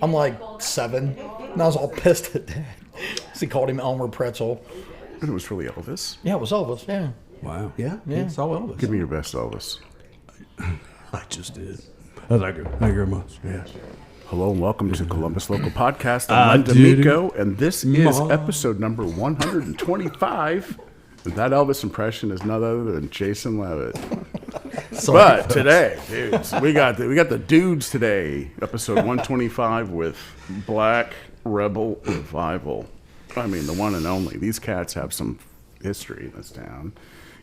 I'm like 7, and I was all pissed at Dad. So he called him Elmer Pretzel. And it was really Elvis. Yeah, it was Elvis, yeah. Wow. Yeah. Yeah. It's all Elvis. Give me your best Elvis. I just did. Thank you. Thank you very much. Yeah. Hello and welcome to Columbus Local Podcast. I'm Len D'Amico, and this is episode number 125. And that Elvis impression is none other than Jason Leavitt. But today, dudes, we got the dudes today. Episode 125 with Black Rebel Revival. I mean, the one and only. These cats have some history in this town,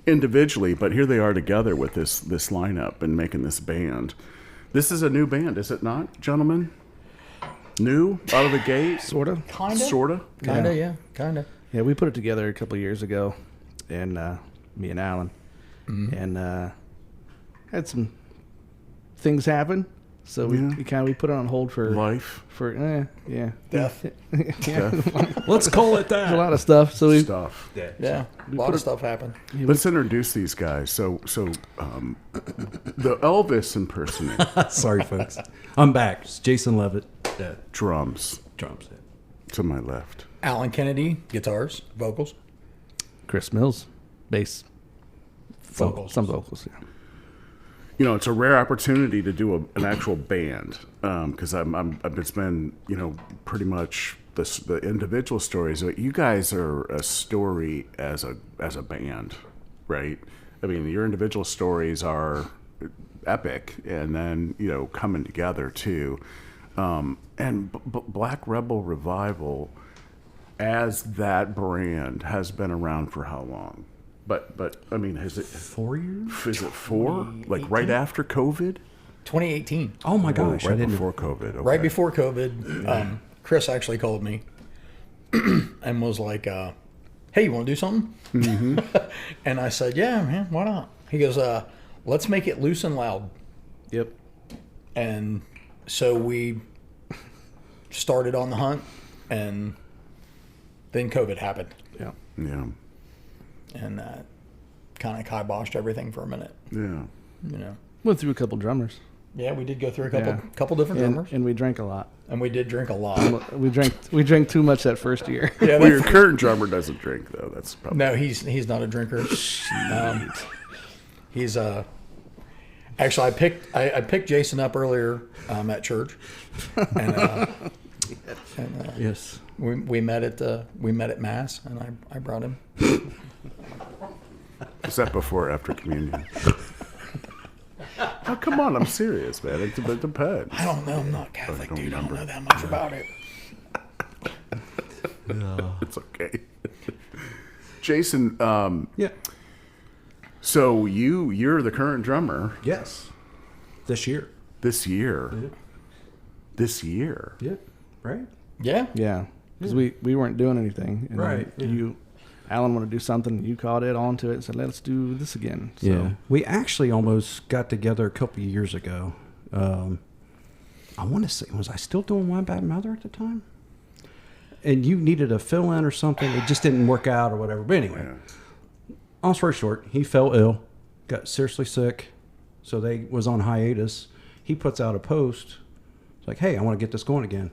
individually, but here they are together with this lineup and making this band. This is a new band, is it not, gentlemen? New out of the gate, Sort of. Kinda, yeah. Kinda. Yeah, we put it together a couple of years ago, and me and Alan, and had some things happen. So we put it on hold for life, Death. Let's call it that. There's a lot of stuff. So we stuff. Yeah, a lot of stuff happened. Let's introduce these guys. So the Elvis impersonator. Sorry, folks. I'm back. It's Jason Leavitt. Drums. Drums. To my left. Alan Kennedy, guitars, vocals. Chris Mills, bass. Vocals. Some vocals, yeah. You know, it's a rare opportunity to do an actual band because it's been, you know, pretty much the individual stories. You guys are a story as a band, right? I mean, your individual stories are epic, and then, you know, coming together too. And Black Rebel Revival, as that brand, has been around for how long? But I mean, has it 4 years? Is it 4? Like right after COVID? 2018. Oh my gosh! Right before COVID. Okay. Right before COVID, Chris actually called me and was like, "Hey, you want to do something?" Mm-hmm. And I said, "Yeah, man, why not?" He goes, "Let's make it loose and loud." Yep. And so we started on the hunt, and then COVID happened. Yeah. Yeah. And kind of kiboshed everything for a minute. Yeah. You know. Went through a couple drummers. Yeah, we did go through a couple different drummers, and we drank a lot. and we did drink a lot. We drank too much that first year. Yeah, Well, your current drummer doesn't drink though. That's probably no, he's not a drinker. He's actually I picked Jason up earlier at church, and Yes. we met at mass, and I brought him. Is that before or after communion? Oh, come on, I'm serious, man. It depends. I don't know. I'm not Catholic, don't dude. I don't remember. know that much about it. It's okay. Jason, Yeah. so you're the current drummer Yes. This year. this year. Yeah. This year. Yeah. Right. Yeah. Yeah. Because we weren't doing anything. And Right, then Alan wanted to do something. You caught it onto it and said, let's do this again. So, Yeah, we actually almost got together a couple of years ago. I want to say, was I still doing One Bad Mother at the time? And you needed a fill-in or something. It just didn't work out or whatever. But anyway, long story short, he fell ill, got seriously sick, so they was on hiatus. He puts out a post. It's like, hey, I want to get this going again.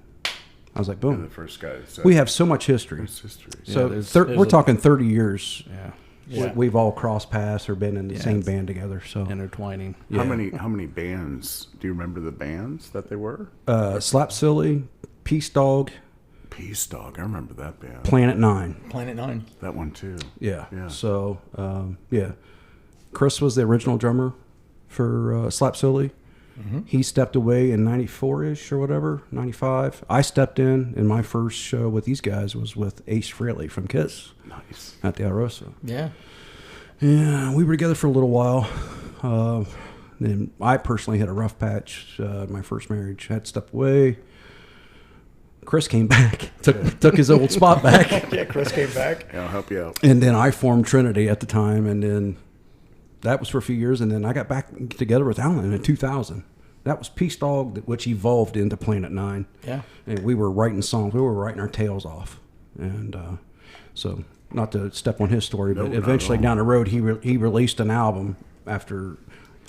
I was like, boom. The first guy. We have so much history. It's history. So there's we're talking 30 years. Yeah. We've all crossed paths or been in the same it's band together. So Intertwining. How many bands? Do you remember the bands that they were? Slap Silly, Peace Dog, Peace Dog. I remember that band. Planet Nine. Planet 9. That one too. Yeah. Yeah. So Chris was the original drummer for Slap Silly. Mm-hmm. He stepped away in 94-ish or whatever, 95. I stepped in, and my first show with these guys was with Ace Frehley from Kiss Nice. at the Alrosa. Yeah. Yeah, we were together for a little while. Then I personally had a rough patch. My first marriage, had stepped away. Chris came back, took his old spot back. Yeah, Chris came back. Yeah, I'll help you out. And then I formed Trinity at the time, and then that was for a few years, and then I got back together with Alan in 2000. That was Peace Dog, which evolved into Planet 9. Yeah. And we were writing songs. We were writing our tails off. And so, not to step on his story, but No, not eventually at all. down the road, he released an album after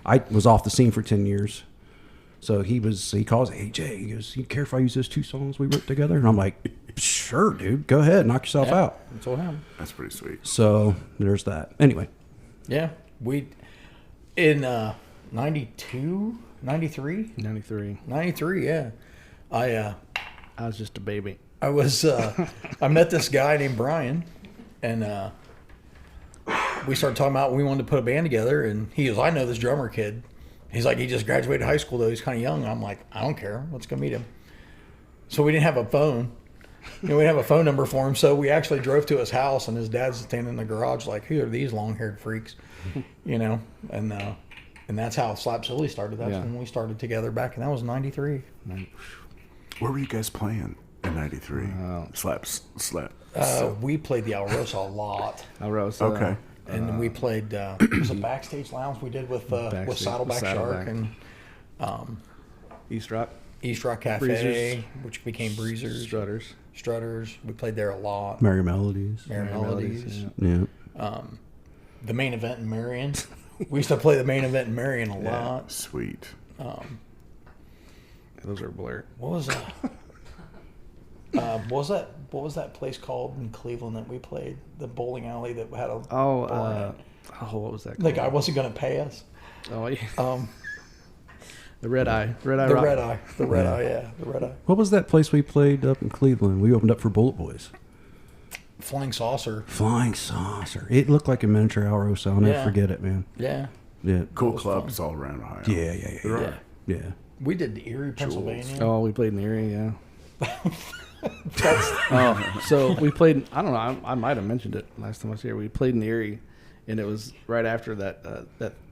I was off the scene for 10 years. So he calls, hey Jay, he goes, you care if I use those 2 songs we wrote together? And I'm like, sure, dude, go ahead, knock yourself out. That's what happened. That's pretty sweet. So there's that. Anyway. Yeah, we in 92, 93? 93, yeah. I was just a baby. I was I met this guy named Brian, and we started talking about we wanted to put a band together, and he goes, I know this drummer kid. He's like, he just graduated high school though, he's kind of young. I'm like, I don't care, let's go meet him. So we didn't have a phone. We didn't have a phone number for him, so we actually drove to his house, and his dad's standing in the garage like, who are these long-haired freaks? And that's how Slap Silly started. That's when we started together back, and that was 93. Where were you guys playing in 93? Slap. We played the Alrosa a lot. Alrosa. Okay. And we played, it was a backstage lounge we did with Saddleback Shark and East Rock Cafe, Breezers. which became Breezers. Strutters. We played there a lot. Merry Melodies. Merry Melodies. Yeah. The Main Event in Marion. We used to play the Main Event in Marion a lot. Sweet. Those are a blur. What was that? What was that place called in Cleveland that we played? The bowling alley that had a bar in it? What was that called? The guy wasn't going to pay us. Oh, yeah. The Red Eye. The Red Eye. The Red Eye. What was that place we played up in Cleveland? We opened up for Bullet Boys. Flying Saucer. It looked like a miniature Alrosa. I'll never forget it, man. Yeah. Yeah. Cool clubs all around Ohio. Yeah. We did the Erie, Pennsylvania. Oh, we played in Erie, yeah. So we played, I don't know, I might have mentioned it last time I was here. We played in Erie, and it was right after that,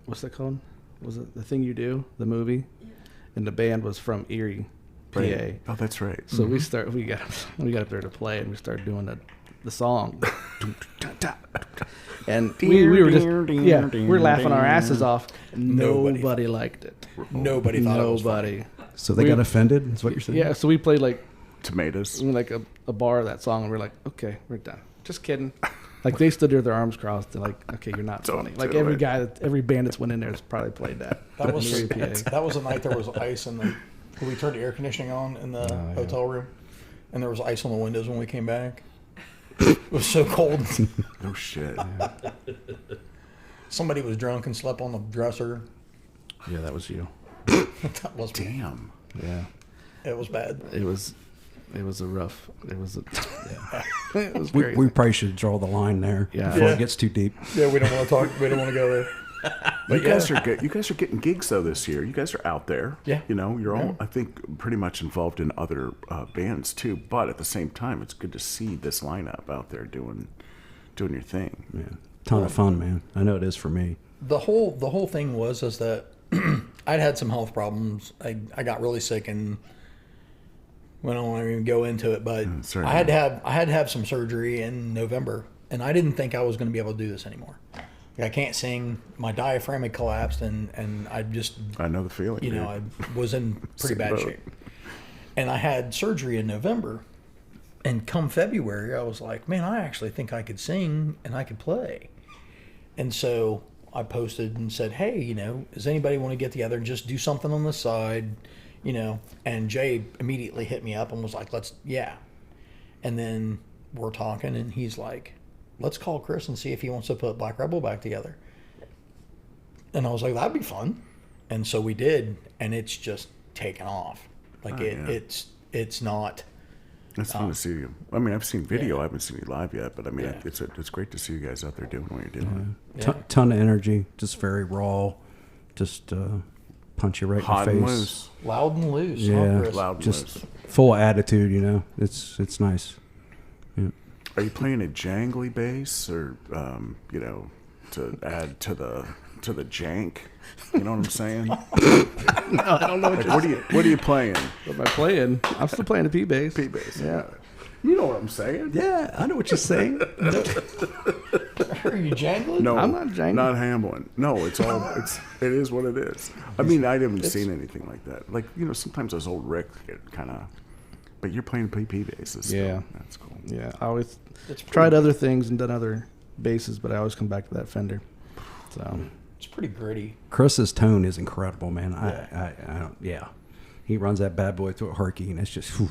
what's that called? Was it The Thing You Do, the movie? And the band was from Erie, PA. Right. Oh, that's right. So we got up there to play, and we started doing the song. And we were just, we were laughing our asses off. Nobody liked it. Nobody thought it was funny. So they got offended, is what you're saying? Yeah, so we played like Tomatoes. like a bar of that song, and we're like, okay, we're done. Just kidding. Like they stood there with their arms crossed. They're like, okay, you're not funny. Like every band that's went in there has probably played that. That was the night there was ice in the. We turned the air conditioning on in the hotel room, and there was ice on the windows when we came back. It was so cold. No shit. Somebody was drunk and slept on the dresser. Yeah, that was you. That was me. Damn. Yeah. It was bad. It was a rough. It was we probably should draw the line there before it gets too deep. Yeah, we don't want to talk. We don't want to go there. But you guys are good. You guys are getting gigs though this year. You guys are out there. Yeah. You know, you're all I think pretty much involved in other bands too. But at the same time, it's good to see this lineup out there doing your thing. Yeah. Ton of fun, man. I know it is for me. The whole thing was that I'd had some health problems. I got really sick, and we don't want to even go into it. But I had to have some surgery in November, and I didn't think I was going to be able to do this anymore. I can't sing. My diaphragm had collapsed, and I know the feeling. You know, I was in pretty bad shape. And I had surgery in November, and come February, I was like, man, I actually think I could sing and I could play. And so I posted and said, hey, you know, does anybody want to get together and just do something on the side, you know? And Jay immediately hit me up and was like, And then we're talking, and he's like, let's call Chris and see if he wants to put Black Rebel back together. And I was like, that'd be fun. And so we did, and it's just taken off. Like it's not. It's fun to see you. I mean, I've seen video. I haven't seen you live yet, but I mean, it's great to see you guys out there doing what you're doing. Yeah. Ton of energy, just very raw, just punch you right Hot in the and face. loose. Loud and loose. Yeah, huh, Chris? Loud and just loose. full of attitude. It's nice. Yeah. Are you playing a jangly bass, or to add to the jank? You know what I'm saying? No, I don't know what are you playing? What am I playing? I'm still playing the P bass. P bass. Yeah. You know what I'm saying? Yeah, I know what you're saying. Are you jangling? No, I'm not jangling. Not Hamlin. No, it is what it is. I mean, I haven't seen anything like that. Like, sometimes those old Rick get kind of, but you're playing P basses. Yeah. That's cool. Yeah, I always tried other things and done other basses, but I always come back to that Fender. So it's pretty gritty. Chris's tone is incredible, man. I don't. Yeah. He runs that bad boy through a harkey, and it's just, whew,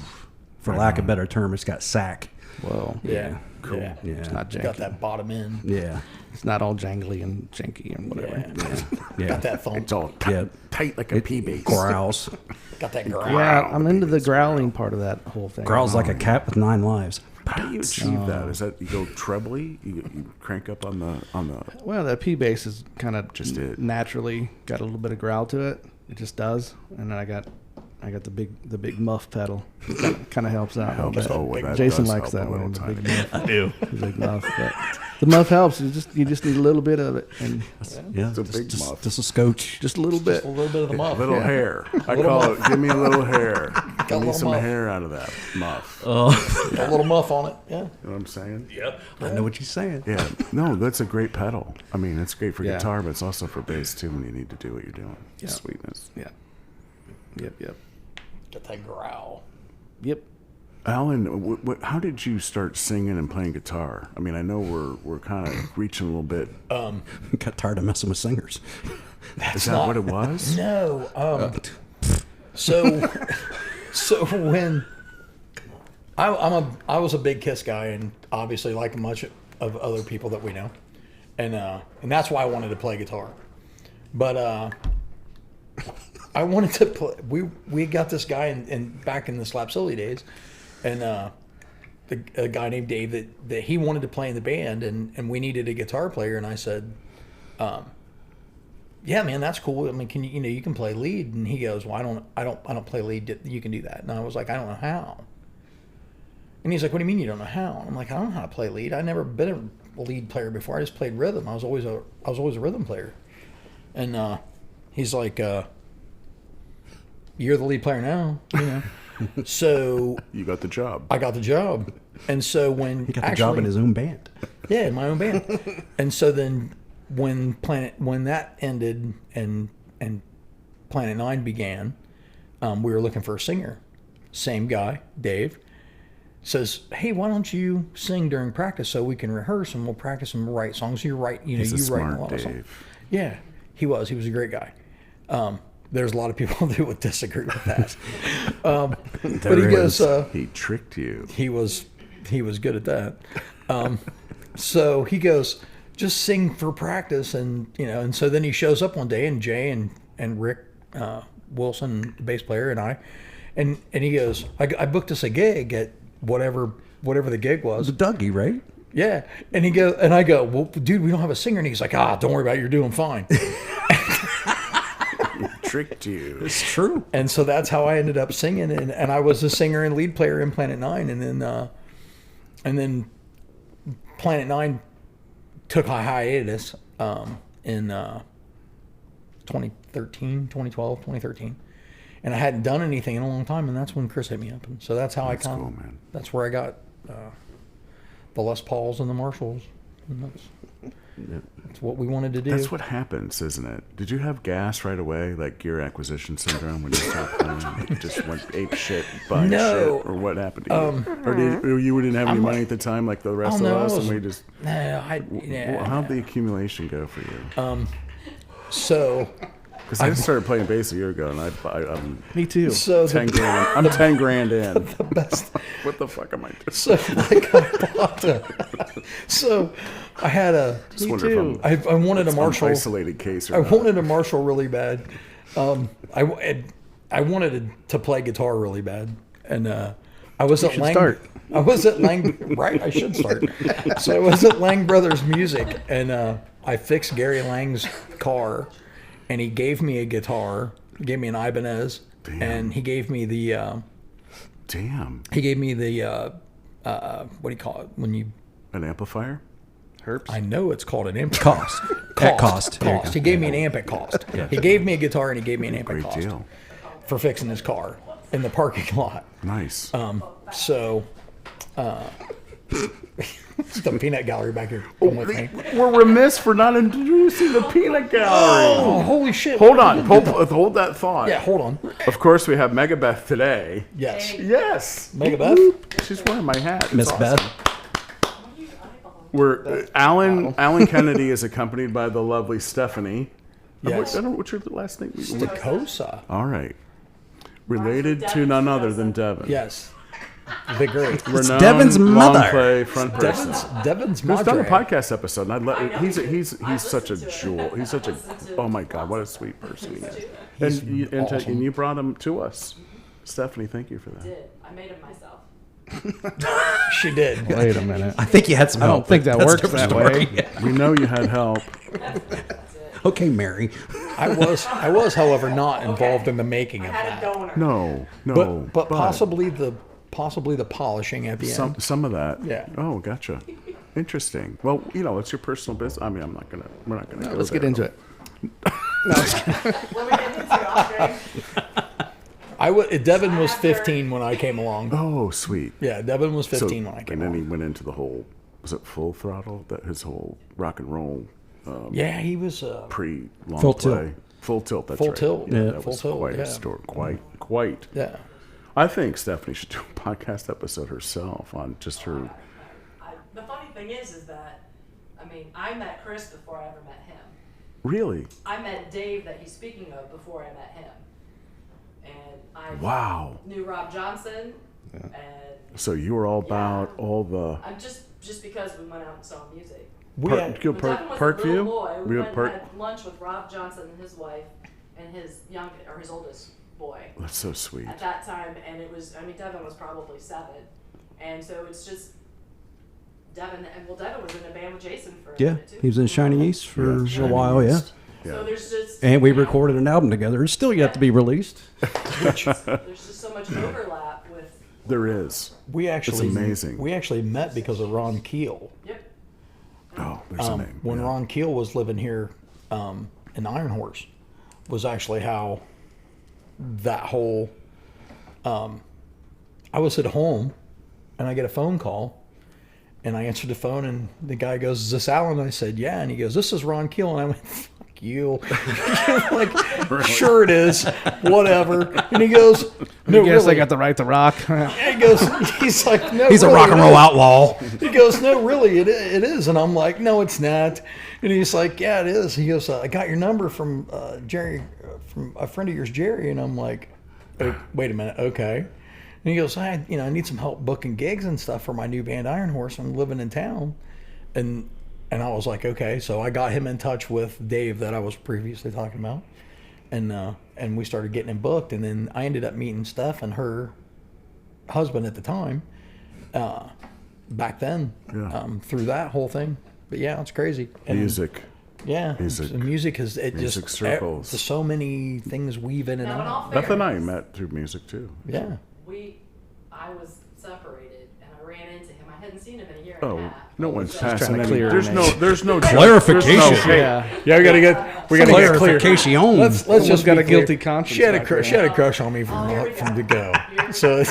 for lack of a better term, it's got sack. Well, Yeah. Cool. Yeah. Yeah. it's not janky. Got that bottom end. Yeah. It's not all jangly and janky and whatever. Yeah. Yeah. Got that thump. It's all Yeah. tight like a pea base. Growls. Got that growl. Yeah, I'm into the growling part of that whole thing. Growls like a cat with 9 lives. How do you achieve that? Is that you go trebly? You crank up on the Well, that P bass is kind of Just it. naturally got a little bit of growl to it. It just does, and then I got the big muff pedal. Kind of helps out. helps. a little Oh, bit. well, that Jason does likes help that a one. little The big tiny. muff. I do. The big muff. But the muff helps. You just need a little bit of it, and Yeah. It's a big muff. Just a scotch. just a little bit. Just a little bit of the muff. little hair. I Little call muff. it. Give me a little hair. Give me little some muff. hair out of that muff. Got a little muff on it. Yeah. You know what I'm saying? I know what you're saying. Yeah. No, that's a great pedal. I mean, it's great for Yeah. guitar, but it's also for bass too when you need to do what you're doing. Yeah. Sweetness. Yeah. Yep. Got that growl. Yep. Alan, how did you start singing and playing guitar? I mean, I know we're kind of reaching a little bit. Got tired of messing with singers. Is that what it was? No. So when I was a big Kiss guy, and obviously like much of other people that we know, and that's why I wanted to play guitar. But I wanted to play. We got this guy in back in the Slap Silly days, and a guy named Dave that he wanted to play in the band, and we needed a guitar player, and I said, yeah, man, that's cool. I mean, can you can play lead? And he goes, well, I don't play lead. You can do that. And I was like, I don't know how. And he's like, what do you mean you don't know how? I'm like, I don't know how to play lead. I've never been a lead player before. I just played rhythm. I was always a rhythm player. And he's like, you're the lead player now, you know. So You got the job. I got the job. And so when He got the job in his own band. yeah, in my own band. And so then when that ended and Planet 9 began, we were looking for a singer. Same guy, Dave, says, "Hey, why don't you sing during practice so we can rehearse and we'll practice and write songs." You write, He's a you write a smart lot of songs. Dave. Yeah, he was. He was a great guy. There's a lot of people that would disagree with that. But he goes, He tricked you. he was good at that. So he goes, just sing for practice, and so then he shows up one day, and Jay and Rick Wilson, the bass player, and I, and he goes, I booked us a gig at whatever the gig was. The Dougie, right? Yeah, and I go, well, dude, we don't have a singer, and he's like, don't worry about it, you're doing fine. Tricked you. It's true. And so that's how I ended up singing, and I was a singer and lead player in Planet 9, and then Planet 9 took a hiatus in 2013, and I hadn't done anything in a long time, and that's when Chris hit me up, and so that's how That's I cool, man. that's where I got the Les Pauls and the Marshalls, and that's what we wanted to do. That's what happens, isn't it? Did you have gas right away, like gear acquisition syndrome, when you started playing? You just went ape shit, buying No. shit, or what happened to you? Or you didn't have any money at the time, like the rest of us, and we just. How'd the accumulation go for you? So Because I started playing bass a year ago, and I'm Me too. so 10 grand. I'm 10 grand in. the best. What the fuck am I doing? So like I bought so I had Just wonder if I wanted a I'm Marshall. an isolated case or I not. wanted a Marshall really bad. I wanted to play guitar really bad, and I was at should Lang. start. I was at Lang. Right, I should start. So I was at Lang Brothers Music, and I fixed Gary Lang's car, and he gave me a guitar. He gave me an Ibanez, Damn. and he gave me the. Damn. He gave me the what do you call it when you? An amplifier? Herps. I know it's called an amp. Cost. At cost. There you Cost. go. He gave me an amp at cost. He gave me a guitar and he gave me an amp at Great cost deal. for fixing his car in the parking lot. Nice. So, the peanut gallery back here. Come with me. We're remiss for not introducing the peanut gallery. Oh, holy shit! Hold on. Hold that thought. Yeah, hold on. Of course, we have Megabeth today. Yes, Yes. Megabeth. She's wearing my hat. It's Miss awesome. Beth. We're Alan Kennedy is accompanied by the lovely Stephanie. Yes. I don't know what's your last name. Stacosa. All right. Related to none other than Devin. Yes. The great. Renowned Devin's mother. long play front person. Devin's Who's done a madre. podcast episode, and he's such a jewel. He's such a, oh my God, what a sweet person he is. And you brought him to us. Stephanie, thank you for that. I made him myself. She did. Wait a minute. I think you had some I help. don't think that That's a works different that story. way. We know you had help. Okay, Mary. I was, however, not involved in the making I of had a that. donor. No. But possibly the polishing at the end. Some of that. Yeah. Oh, gotcha. Interesting. Well, it's your personal business. I mean, we're not gonna. Let's get into it. What are we getting into, Andre? Devin was 15 when I came along. Oh, sweet. Yeah, Devin was 15 when I came And then he along. went into the whole, was it Full Throttle? That his whole rock and roll Yeah, he was. pre-long Full play. Tilt. Full Tilt, that's Full right. Tilt, Yeah, yeah, that Full was Tilt, quite yeah. a story. Quite. Yeah. I think Stephanie should do a podcast episode herself on just her. The funny thing is that, I met Chris before I ever met him. Really? I met Dave that he's speaking of before I met him. And I Wow. knew Rob Johnson. And So you were all about all the I'm just because we went out and saw music. We Park, had, When Devin was a Parkview. little boy, we were went Park. and had lunch with Rob Johnson and his wife and his his oldest boy That's so sweet. at that time, and it was Devin was probably 7, and so it's just Devin was in a band with Jason for a Yeah, minute too. he was in Shining East for Yeah, a while, yeah. Yeah. So there's just And we recorded an album together. It's still yet to be released. there's just so much overlap with There is. we actually amazing. We actually met because of Ron Keel. yep. Oh, there's a name. When yeah. Ron Keel was living here in Iron Horse, was actually how that whole. I was at home, and I get a phone call, and I answered the phone, and the guy goes, "Is this Alan?" I said, "Yeah," and he goes, "This is Ron Keel," and I went, "Fuck you!" Like, sure it is, whatever. And he goes, "No, I guess really." I got the right to rock. He goes, he's like, "No, He's a really, rock and it roll is." outlaw. He goes, "No, really, it is." And I'm like, "No, it's not." And he's like, "Yeah, it is." He goes, "I got your number from Jerry, from a friend of yours, Jerry." And I'm like, "Oh, wait a minute, okay." And he goes, I need some help booking gigs and stuff for my new band, Iron Horse. I'm living in town." And I was like, okay. So I got him in touch with Dave that I was previously talking about. And we started getting him booked. And then I ended up meeting Steph and her husband at the time, back then, Yeah. through that whole thing. But yeah, it's crazy. And Music. yeah, Music. the music has Music circles. There's so many things weave in and Now, in all out. Beth and I fairness, met through music too. Yeah, I was separated, and I ran into him. I hadn't seen him in a year and a Oh, half. no one's So- passing trying to any. clear There's her no. name. There's no Clarification. there's no- Yeah. yeah. We gotta get clear. Clarification. Let's Someone's just got be a guilty clear. conscience She had a back crush. She there. had a crush on me Oh, here we from go. the go. Here we So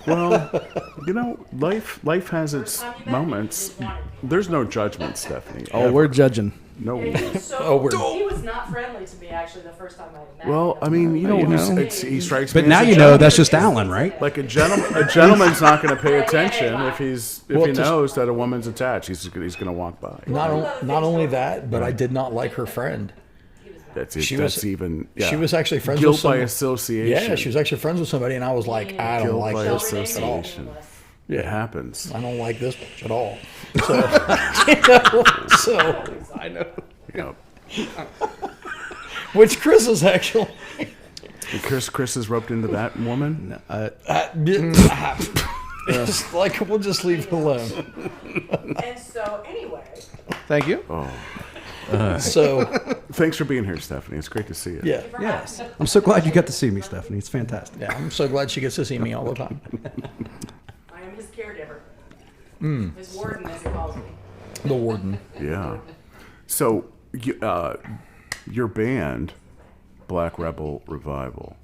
Well, life has its time you met me, you moments. didn't want it. There's no judgment, Stephanie. Oh, ever. we're judging. no. Yeah, he was so, Oh, we're- he was not friendly to me actually the first time I met Well, him. I mean, You know. he strikes But me now as a you know gentleman. that's just Alan, right? Like a gentleman's not going to pay attention if Well, he just- knows that a woman's attached. He's going to walk by. not only that, but I did not like her friend. That's it. She That's was- even. She yeah. was actually friends guilt with by some. association. Yeah, she was actually friends with somebody, and I was like, I don't Guilt like by this at all. association. It happens. I don't like this bitch at all. So, I know. Yeah. which Chris is actually. And Chris is roped into that woman. Just like we'll just leave it alone. And so anyway, Thank you. So Thanks for being here, Stephanie. It's great to see you. yeah, Yes. I'm so glad you got to see me, Stephanie. It's fantastic. yeah. I'm so glad she gets to see me all the time. I am his caregiver. Hmm. His warden, as he calls me. The warden. Yeah. So, your band, Black Rebel Revival,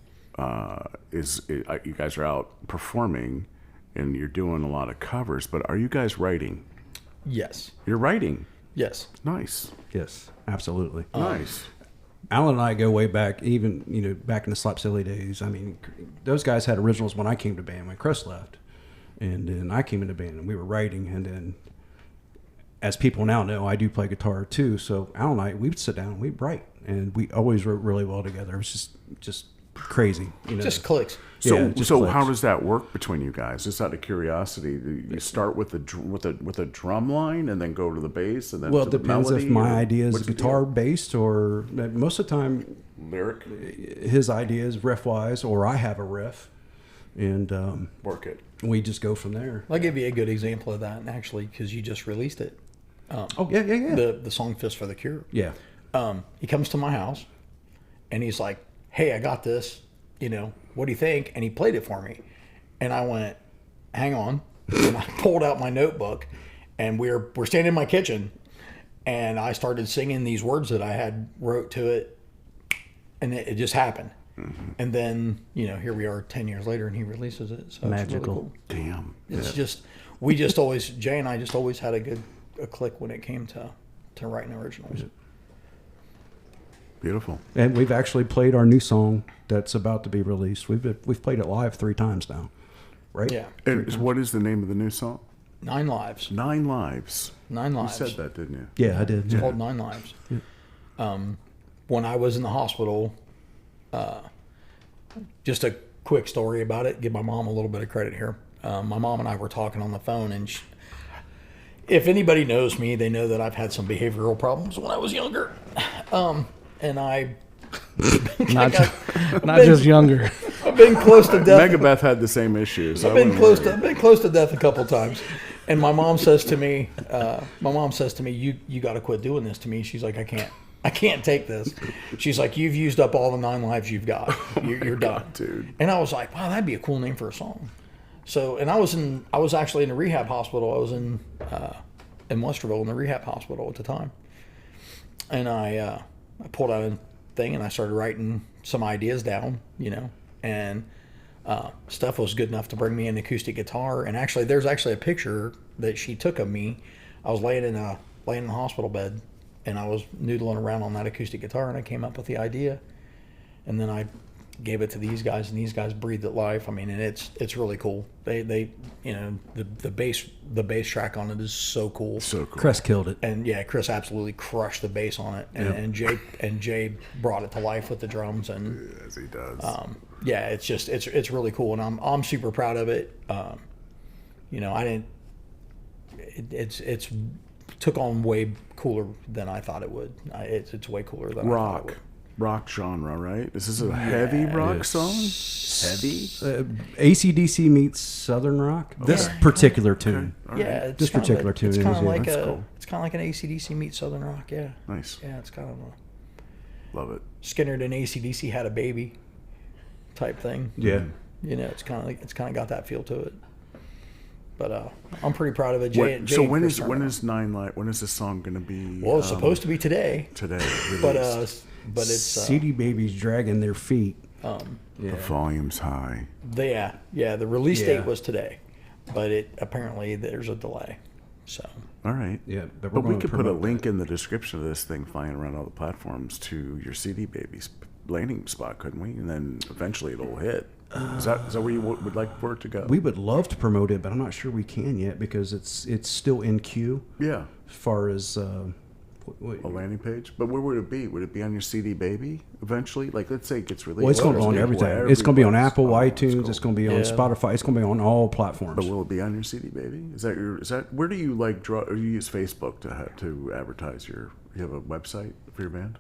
you guys are out performing, and you're doing a lot of covers. But are you guys writing? Yes. You're writing. Yes. Nice. Yes, absolutely. Nice. Alan and I go way back, even back in the Slap Silly days. I mean, those guys had originals when I came to band, when Chris left, and then I came into band, and we were writing. And then, as people now know, I do play guitar too. So Alan and I, we'd sit down, and we'd write, and we always wrote really well together. It was just crazy. You know, Just clicks. So, Yeah, just so clicks. how does that work between you guys? Just out of curiosity, do you start with a drum line and then go to the bass and then well, to it the depends melody, if my or idea is what's the guitar deal? based or most of the time Lyric, his idea is riff wise or I have a riff, and work it. we just go from there. I'll give you a good example of that, and actually, because you just released it. Oh yeah. The song "Fist for the Cure." Yeah. He comes to my house, and he's like, "Hey, I got this. You know, what do you think?" And he played it for me, and I went, "Hang on," and I pulled out my notebook, and we're standing in my kitchen, and I started singing these words that I had wrote to it, and it just happened. And then, here we are 10 years later, and he releases it. So Magical. It's really cool. Damn. It's just, we just always, Jay and I just always had a click when it came to writing originals. Beautiful. And we've actually played our new song that's about to be released. We've played it live 3 times now, right? Yeah. And what is the name of the new song? 9 Lives. 9 Lives. 9 You Lives. said that, didn't you? Yeah, I did. It's called 9 Lives. When I was in the hospital, just a quick story about it. Give my mom a little bit of credit here. My mom and I were talking on the phone, and if anybody knows me, they know that I've had some behavioral problems when I was younger. And I, Not just younger. I've been close to death. Megabeth had the same issues. I've been close to death a couple times. And my mom says to me, you got to quit doing this to me. She's like, I can't take this. She's like, you've used up all the 9 lives you've got. You're done, dude. And I was like, wow, that'd be a cool name for a song. So, and I was actually in a rehab hospital. I was in Westerville in the rehab hospital at the time. And I pulled out a thing and I started writing some ideas down, and Steph was good enough to bring me an acoustic guitar. And actually, there's actually a picture that she took of me. I was laying in the hospital bed, and I was noodling around on that acoustic guitar, and I came up with the idea. And then I gave it to these guys, and these guys breathed it life. I mean, and it's really cool. They the bass track on it is so cool. So cool. Chris killed it. And yeah, Chris absolutely crushed the bass on it, and Jay brought it to life with the drums, and As he does. yeah, it's really cool, and I'm super proud of it. It's took on way cooler than I thought it would. It's way cooler than I thought it would. Rock genre, right? This is a heavy rock song? Heavy? AC/DC meets Southern rock. This particular tune. All right. Yeah, it's This kind of particular tune It's is, kind of yeah. like That's cool. it's kind of like an AC/DC meets Southern rock. Yeah, Nice. yeah, it's kind of a Love it. Skinner and AC/DC had a baby type thing. Yeah. It's kind of got that feel to it. But I'm pretty proud of it. When is this song going to be? Well, it's supposed to be today, today. but Released. it's CD Babies dragging their feet. The volume's high. the release Yeah. date was today, but apparently there's a delay. So All right. Yeah, but But we gonna could put a promote link in the description of this thing flying around all the platforms to your CD Babies landing spot, couldn't we? And then eventually it'll hit. Is that where you would like for it to go? We would love to promote it, but I'm not sure we can yet because it's still in queue Yeah. as far as A landing page? But where would it be? Would it be on your CD Baby eventually? Like, let's say it gets released. well, it's going to be on everything. It's going to be on Apple, iTunes. Cool. It's going to be on Yeah. Spotify. It's going to be on all platforms. But will it be on your CD Baby? Is that where do you like draw? Or you use Facebook to advertise you have a website for your band?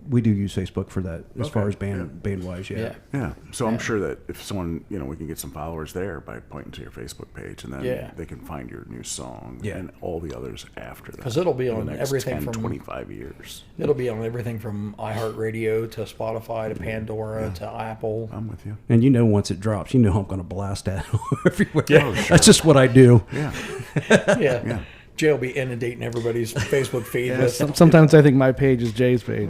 We do use Facebook for that as Okay. far as band wise. Yeah. Yeah. So I'm sure that if someone, we can get some followers there by pointing to your Facebook page, and then Yeah. they can find your new song Yeah. and all the others after that. 'Cause it'll be in the on next everything 10, from 25 years. it'll be on everything from iHeartRadio to Spotify to Pandora to Apple. I'm with you. And once it drops, I'm going to blast that everywhere. Yeah. That's just what I do. Yeah. Yeah. Jay will be inundating everybody's Facebook feed Yeah, with sometimes I think my page is Jay's page.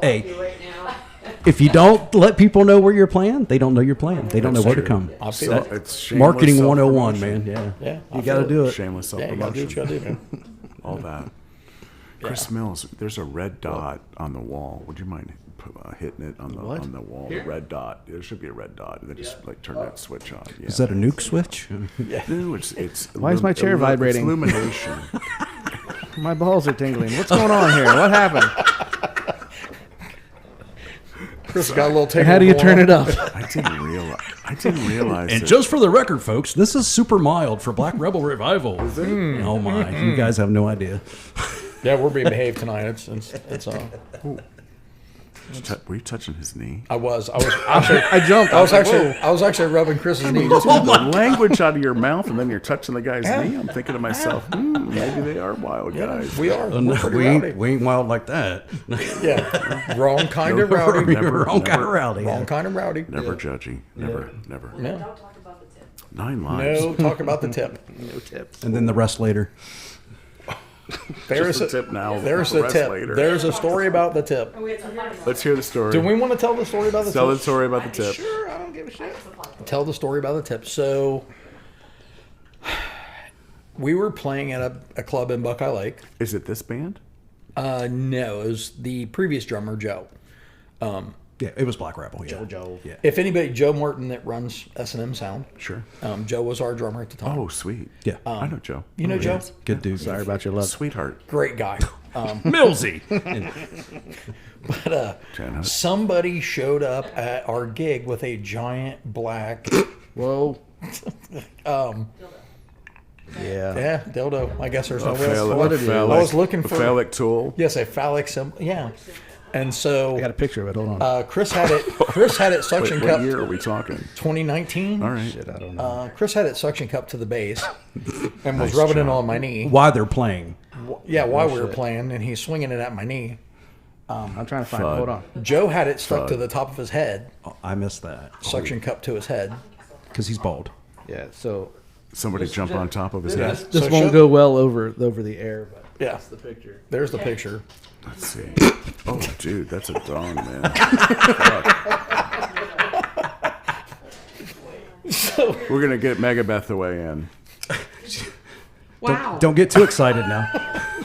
Hey. Right now. If you don't let people know where you're playing, they don't know you're playing. They don't know where to true. come. I'll see So that. it's shameless Marketing 101, self-promotion. man. Yeah. Yeah, You got to do it. Shameless Yeah, you gotta do self-promotion. what you gotta do, man. All that. Chris Mills, there's a red dot on the wall. Would you mind hitting it on the What? on the wall? The red dot. There should be a red dot, and then just turn that switch on. Yeah. Is that a nuke switch? No, it's. Why is my chair vibrating? It's illumination. My balls are tingling. What's going on here? What happened? Chris got a little tingle. And how do you going turn on. it up? I didn't realize. And that- just for the record, folks, this is super mild for Black Rebel Revival. Oh my, you guys have no idea. Yeah, we're being behaved tonight. It's were you touching his knee? I was actually I jumped. I was actually rubbing Chris's knee. Just The language out of your mouth, and then you're touching the guy's knee. I'm thinking to myself, maybe they are wild guys. we are. No, We're pretty we rowdy. ain't wild like that. Yeah, wrong kind of rowdy. Never- Wrong kind of never- rowdy. Wrong kind of rowdy. Never judging. Never. No. Don't talk about the tip. 9 lives. No, talk about the tip. No tips. And then the rest later. There's Just the tip now. There's the the rest tip. later. There's a story about the tip. We had some fun. Let's hear the story. Do we want to tell the story about the Tell the tip? story about the tip. Sure, I don't give a shit. Tell the story about the tip. So, we were playing at a club in Buckeye Lake. Is it this band? No, it was the previous drummer, Joe. Yeah, it was Black Rebel. Yeah. Joe. Yeah. If anybody, Joe Martin that runs S&M Sound. Sure. Joe was our drummer at the time. Oh, sweet. Yeah. I know Joe. You know Joe? Good dude. Sorry about your luck. Sweetheart. Great guy. Millsy. But Janet. somebody showed up at our gig with a giant black, Whoa. Yeah. yeah, dildo. I guess there's no way else to Phallic, look. I was looking a for phallic tool. yes, a phallic symbol. Yeah, and so I got a picture of it. Hold on. Chris had it. Chris had it suction What cupped. year are we talking? 2019. All right. Shit, I don't know. Chris had it suction cupped to the base and was rubbing it on my knee. Why they're playing. Yeah, while we were playing, and he's swinging it at my knee. I'm trying to find it. Fud. Hold on. Joe had it stuck to the top of his head, Oh, I missed that. suction cupped to his head. Because he's bald. Yeah, so Somebody jump on top of his head. this So won't show- go well over the air, but Yeah, that's the picture. there's the picture. Let's see. Oh, dude, that's a dong, man. So We're gonna get Megabeth the way in. Wow. Don't get too excited now.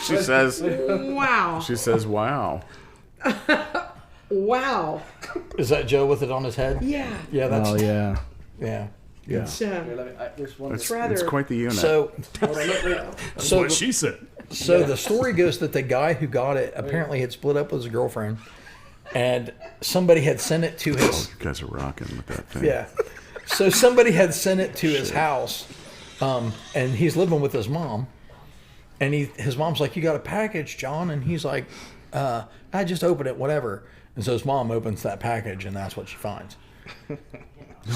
She says. Wow. She says, "Wow." Wow. is that Joe with it on his head? Yeah. Yeah, that's Oh yeah. yeah. Yeah. It's, There's one. It's rather- quite the unit. So so she said. So the story goes that the guy who got it apparently had split up with his girlfriend, and somebody had sent it to his you guys are rocking with that thing. yeah. So somebody had sent it to his house, and he's living with his mom, and his mom's like, "You got a package, John?" And he's like, "I just opened it, whatever." And so his mom opens that package, and that's what she finds.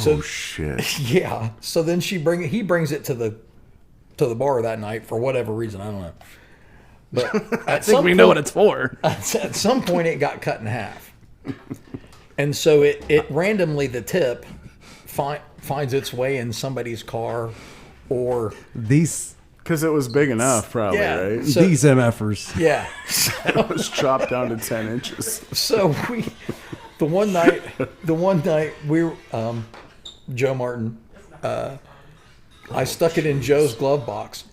Oh shit. Yeah. So then he brings it to the bar that night for whatever reason, I don't know. But I think we know what it's for. at some point it got cut in half, and so it randomly the tip finds its way in somebody's car, or These Because it was big enough, probably, Yeah. right? So- these MFers. yeah. It was chopped down to 10 inches. So the one night we Joe Martin, I stuck it in Joe's glove box.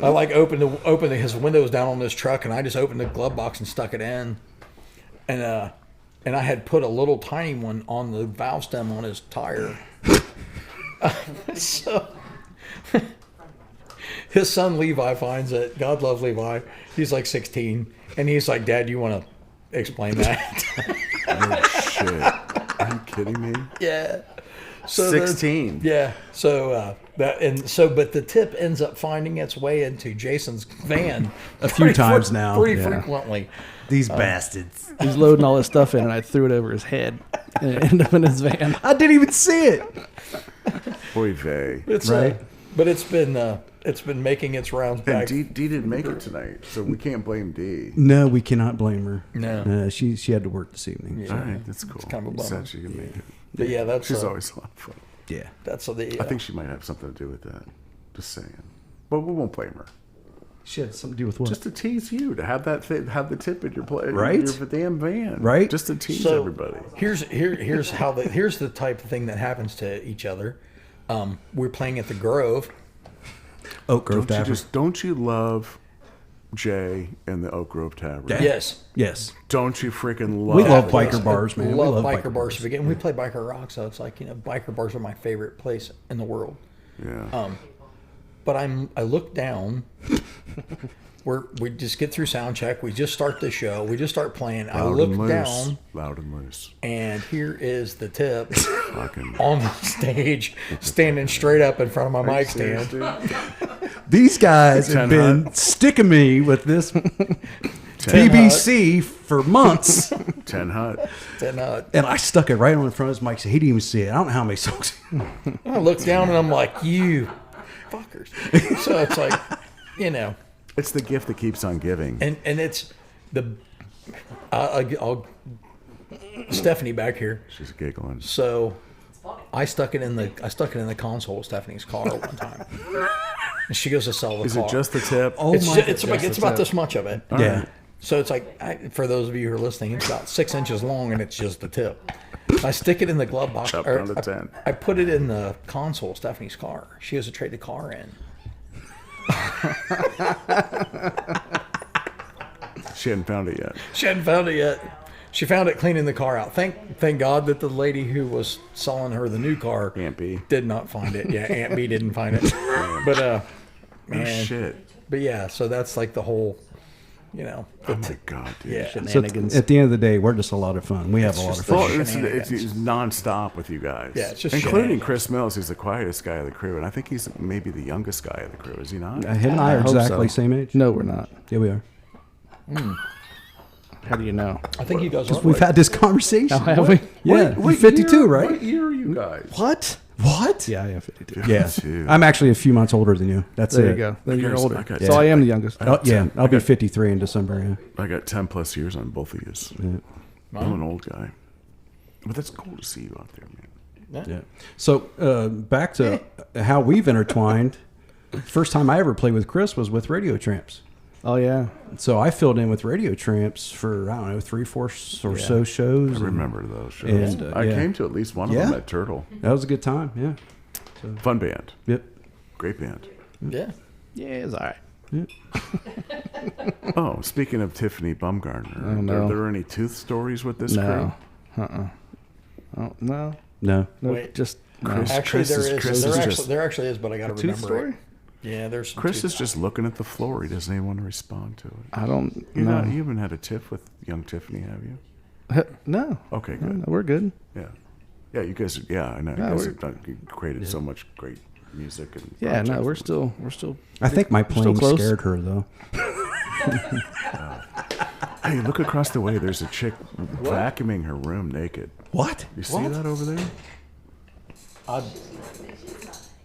I like opened his windows down on this truck, and I just opened the glove box and stuck it in, and I had put a little tiny one on the valve stem on his tire. So his son Levi finds it. God love Levi. He's like 16, and he's like, "Dad, you want to explain that?" Oh, shit. Are you kidding me? Yeah. So then- 16. Yeah. So but the tip ends up finding its way into Jason's van A few times now. pretty Yeah. frequently. These bastards. He's loading all this stuff in, and I threw it over his head, and it ended up in his van. I didn't even see it. Oy vey. It's Right. but it's been making its rounds And back. D didn't make it tonight, so we can't blame D. No, we cannot blame her. No. She had to work this evening. All right, that's cool. kind of a bummer. Said she could make it. But yeah, that's She's always a lot of fun. Yeah. that's the I think she might have something to do with that. Just saying. But we won't blame her. She had something to do with what? Just to tease you, to have that have the tip in your play, Right? Your damn van, Right? Just to tease so everybody. here's the type of thing that happens to each other. We're playing at the Grove. Oak Grove Tavern. Don't you love Jay and the Oak Grove Tavern? Yeah. Yes. Yes. Don't you freaking love? We love that biker place? bars, man. Love we love biker bars to begin. We play biker rock, so it's like biker bars are my favorite place in the world. Yeah. But I look down. We just get through sound check. We just start the show. We just start playing. I Loud look and loose. down, Loud and loose. and here is the tip Fucking. on the stage, standing straight up in front of my mic Serious, stand. dude? These guys have 10 been hut. sticking me with this 10 BBC for months, 10 hut. And and I stuck it right on the front of his mic. So he didn't even see it. I don't know how many songs. I look down, and I'm like, you fuckers. So it's like, you know. It's the gift that keeps on giving. And it's the I'll Stephanie back here. She's giggling. So I stuck it in the console of Stephanie's car one time, and she goes to sell the Is car. it just the tip? Oh It's my! it's about this much of it. yeah. So it's like for those of you who are listening, it's about 6 inches long, and it's just the tip. I stick it in the glove box. Chop or down to 10. I put it in the console of Stephanie's car. She has to trade the car in. She hadn't found it yet. She hadn't found it yet. She found it cleaning the car out. Thank God that the lady who was selling her the new car Aunt B. did not find it. Yeah, Aunt B didn't find it. But Oh, man, shit. but yeah. So that's like the whole, you know. Oh, my God, dude. Yeah. So Shenanigans. at the end of the day, we're just a lot of fun. We have a lot of Well, fun. it's nonstop with you guys. Yeah, it's just including shenanigans. Chris Mills, who's the quietest guy of the crew, and I think he's maybe the youngest guy of the crew. Is he not? Him and I are hope exactly so. same age. No, we're not. Yeah, we are. How do you know? I think you guys are. We've had this conversation. How have we? Yeah, you're 52, year, right? What year are you guys? What? What? Yeah, I am 52. Yeah. Too. I'm actually a few months older than you. That's There it. you go. Then you're guys- older. I got- So I am the youngest. Oh, yeah, I'll be got- 53 in December. I got 10 plus years on both of you. I'm an old guy. But that's cool to see you out there, man. Yeah. So back to how we've intertwined. First time I ever played with Chris was with Radio Tramps. Oh yeah. So I filled in with Radio Tramps for I don't know 3-4 or so shows. I and remember those shows. and, I yeah. came to at least one of Yeah. them at Turtle. That was a good time. Yeah. Fun band. Yep. Great band. Yeah. Yeah, it's all right. Oh, speaking of Tiffany Bumgarner, Oh, no. are there any tooth stories with this No. Oh no. No. No. Wait. Just no. Chris- Actually, Chris is there actually is, but I got to Tooth remember story? it. Yeah, there's some crew? Chris tooth- is just looking at the floor. He doesn't even want to respond to it. I don't You know. you haven't had a tiff with young Tiffany, have you? No. Okay, No, good. we're good. Yeah. Yeah, you guys, I know. You No, guys we're- have done, you created so much great music. And Yeah, no, projects. we're still. I think my still plane close. scared her though. Hey, look across the way. There's a chick vacuuming her room naked. What? You see that over there?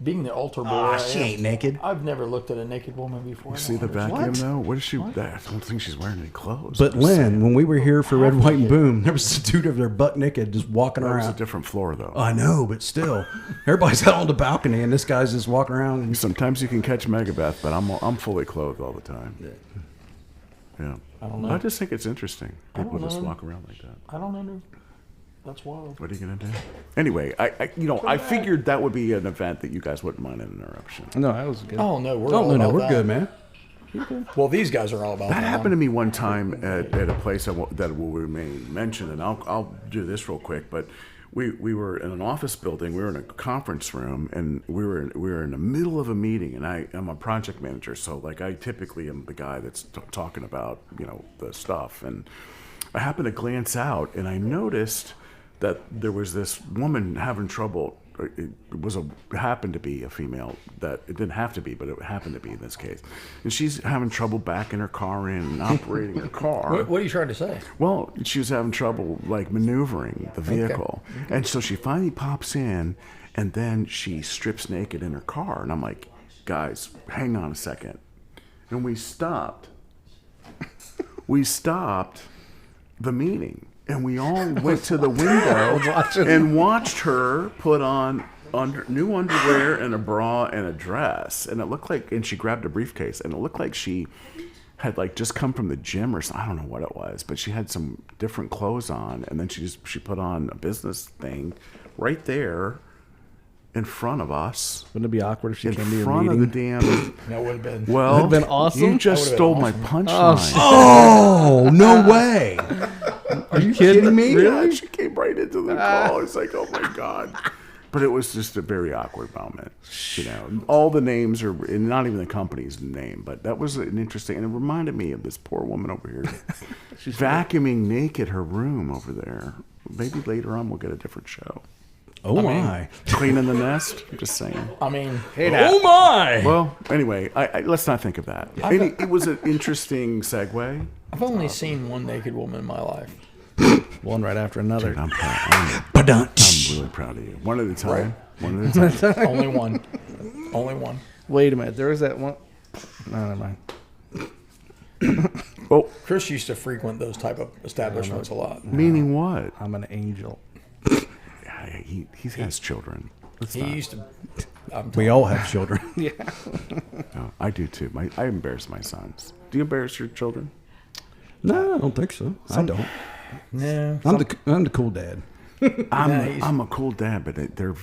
Being the altar boy, Ah, I she am, ain't naked. I've never looked at a naked woman before. You see the vacuum though? What is she? I don't think she's wearing any clothes. But Lynn, when we were here for Red, White, and Boom, there was a dude over there butt naked just walking that was a around. different floor though. I know, but still, everybody's out on the balcony, and this guy's just walking around. And Sometimes you can catch Megabeth, but I'm fully clothed all the time. Yeah. I don't know. I just think it's interesting. People don't just know. walk around like that. I don't know. That's wild. What are you gonna do? Anyway, I figured that would be an event that you guys wouldn't mind an interruption. No, that was good. Oh no, we're oh all no, no, about we're that. good, man. Well, these guys are all about That that. happened to me one time at a place that will remain mentioned, and I'll do this real quick. But we were in an office building. We were in a conference room, and we were in the middle of a meeting. And I'm a project manager, so like I typically am the guy that's talking about the stuff. And I happened to glance out, and I noticed that there was this woman having trouble. It happened to be a female. That it didn't have to be, but it happened to be in this case. And she's having trouble backing her car in and operating her car. What are you trying to say? Well, she was having trouble like maneuvering the vehicle, and so she finally pops in, and then she strips naked in her car. And I'm like, guys, hang on a second. And we stopped. We stopped the meeting. And we all went to the window and watched her put on new underwear and a bra and a dress. And it looked like, and she grabbed a briefcase, and it looked like she had like just come from the gym or something. I don't know what it was, but she had some different clothes on. And then she put on a business thing right there in front of us. Wouldn't it be awkward if she In came to your front of the meeting? damn. That would have been. Well, That'd been awesome. You just That would've stole been my awesome. punchline. Oh no way! Are you kidding me? Yeah, she came right into the call. It's like, oh my God. But it was just a very awkward moment. You know, all the names are, and not even the company's name, but that was an interesting, and it reminded me of this poor woman over here. She's vacuuming naked her room over there. Maybe later on we'll get a different show. Oh, my. Cleaning the nest? I'm just saying. I mean, Oh, my. Well, anyway, let's not think of that. It was an interesting segue. I've only seen one naked woman in my life. One right after another. Dude, I'm proud. I'm really proud of you. One at a time. One at a time. Only one. Only one. Wait a minute. There was that one. No, never mind. Oh, Chris used to frequent those type of establishments a lot. meaning what? I'm an angel. Yeah, he has children. He used to. We all have children. Yeah. No, I do too. I embarrass my sons. Do you embarrass your children? No, I don't think so. I don't. No. I'm the cool dad. I'm a cool dad, but they're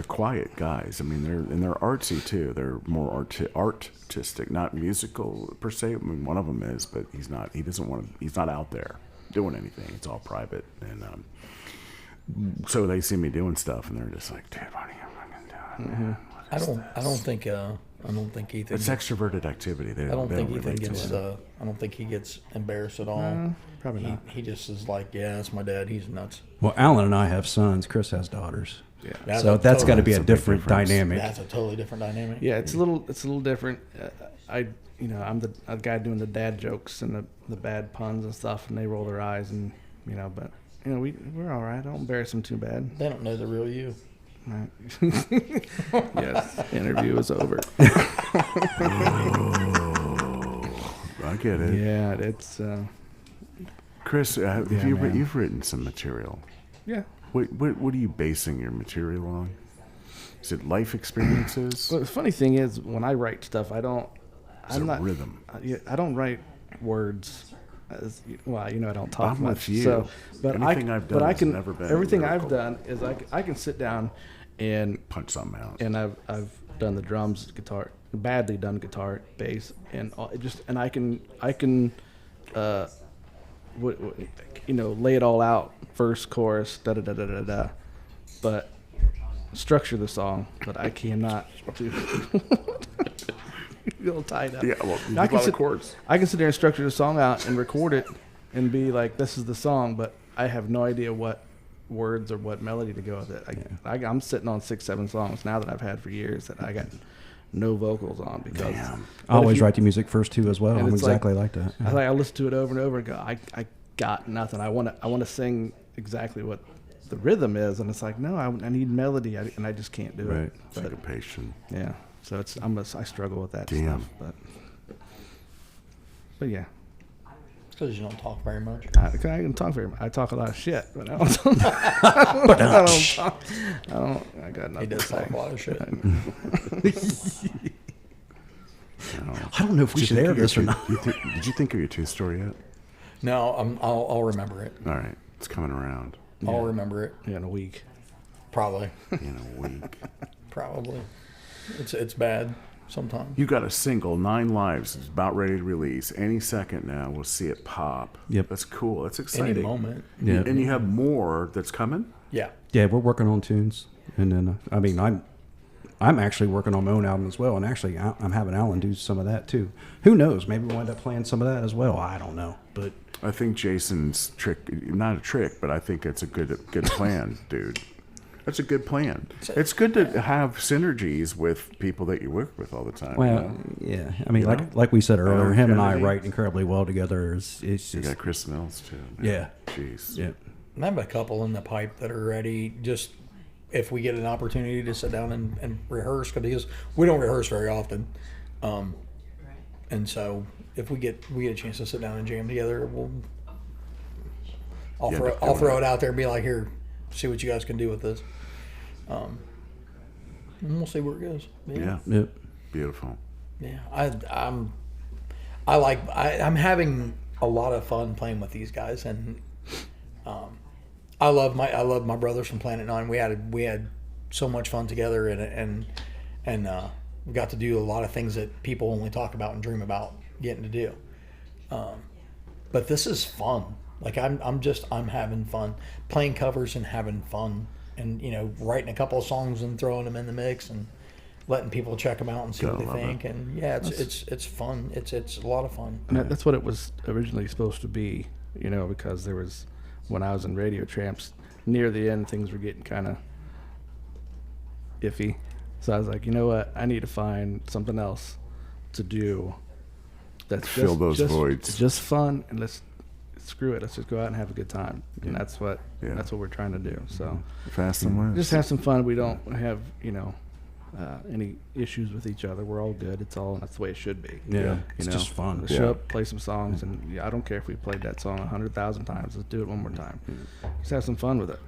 quiet guys. I mean, they're artsy too. They're more artistic, not musical per se. I mean, one of them is, but he's not. He doesn't want to. He's not out there doing anything. It's all private, and so they see me doing stuff, and they're just like, "Dude, what are you fucking doing?" Mm-hmm. I don't think Ethan. It's extroverted activity. I don't think Ethan gets. I don't think he gets embarrassed at all. Probably not. He just is like, yeah, that's my dad. He's nuts. Well, Alan and I have sons. Chris has daughters. Yeah. So that's got to be a That's a big different difference. dynamic. That's a totally different dynamic. Yeah, it's a little different. I'm the guy doing the dad jokes and the bad puns and stuff, and they roll their eyes, and but we're all right. I don't embarrass them too bad. They don't know the real you. Right. Yes, interview is over. I get it. Yeah, it's Chris, man. you've written some material. yeah. What are you basing your material on? Is it life experiences? Well, the funny thing is, when I write stuff, I don't. Is it rhythm? I don't write words. Well, I don't talk I'm much. with you. So, but Anything I've done but I has can. never been Everything I've lyrical. done is I can sit down and Punch something out. and I've done the drums, guitar, badly done guitar, bass, and I can lay it all out, verse, chorus, da da da da da da, but structure the song, but I cannot do. A little tied up. Yeah, well, I can sit there and structure the song out and record it, and be like, "This is the song," but I have no idea what words or what melody to go with it. I'm sitting on 6-7 songs now that I've had for years that I got no vocals on because I always write the music first too as well. and I'm it's exactly like that. I listen to it over and over and go, I got nothing. I want to sing exactly what the rhythm is, and it's like, no, I need melody, and I just can't do Right. it. But, Syncopation. yeah, so I struggle with that Damn. stuff. But yeah. Because you don't talk very much. I can talk very much. I talk a lot of shit, but I don't. I got nothing He to does say. talk a lot of shit. I don't know if we should air this or not. Did you think of your tooth story yet? No, I'll remember it. All right, it's coming around I'll remember it. In a week. Probably. in a week. Probably. It's bad sometimes. You got a single, 9 Lives, is about ready to release. Any second now, we'll see it pop. Yep. That's cool. That's exciting. Any moment. Yeah. And you have more that's coming? Yeah. Yeah, we're working on tunes, and then I'm actually working on my own album as well, and actually I'm having Alan do some of that too. Who knows? Maybe we'll end up playing some of that as well. I don't know, but I think Jason's trick, not a trick, but I think it's a good plan, dude. That's a good plan. It's good to have synergies with people that you work with all the time. well, yeah. I mean, You know? like we said earlier, him and I Kennedy. write incredibly well together. It's You just got Chris Mills too. Man. yeah, Jeez. yeah. I have a couple in the pipe that are ready. Just if we get an opportunity to sit down and rehearse, because we don't rehearse very often, and so if we get a chance to sit down and jam together, I'll throw it out there and be like, here, see what you guys can do with this. And we'll see where it goes. Yeah. Yep. Beautiful. Yeah, I'm having a lot of fun playing with these guys, and I love my brothers from Planet Nine. We had so much fun together, and we got to do a lot of things that people only talk about and dream about getting to do. But this is fun. Like I'm having fun playing covers and having fun. and writing a couple of songs and throwing them in the mix and letting people check them out and see what they think. And yeah, it's fun. It's a lot of fun. And that's what it was originally supposed to be, because there was, when I was in Radio Tramps, near the end things were getting kind of iffy. So I was like, you know what, I need to find something else to do that's Fill those voids. Just fun, and let's just go out and have a good time. And that's what we're trying to do. So Fast and loose. just have some fun. We don't have any issues with each other. We're all good. That's the way it should be. Yeah, it's just fun. Let's show up, play some songs, and I don't care if we played that song 100,000 times. Let's do it one more time. Just have some fun with it.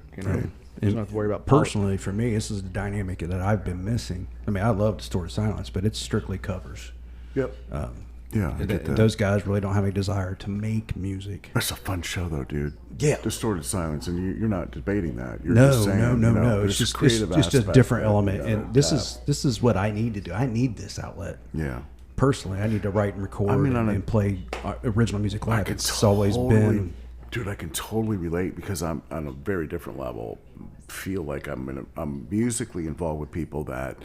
You don't have to worry about personally, for me, this is the dynamic that I've been missing. I mean, I love Distorted Silence, but it's strictly covers. Yep. Yeah, I get that. Those guys really don't have any desire to make music. That's a fun show, though, dude. Yeah. Distorted Silence, and you're not debating that. You're no, just saying, no. It's just a different element, and this that. is what I need to do. I need this outlet. Yeah. Personally, I need to write and record and play original music live. It's always been. Dude, I can totally relate because I'm on a very different level. Feel like I'm musically involved with people that,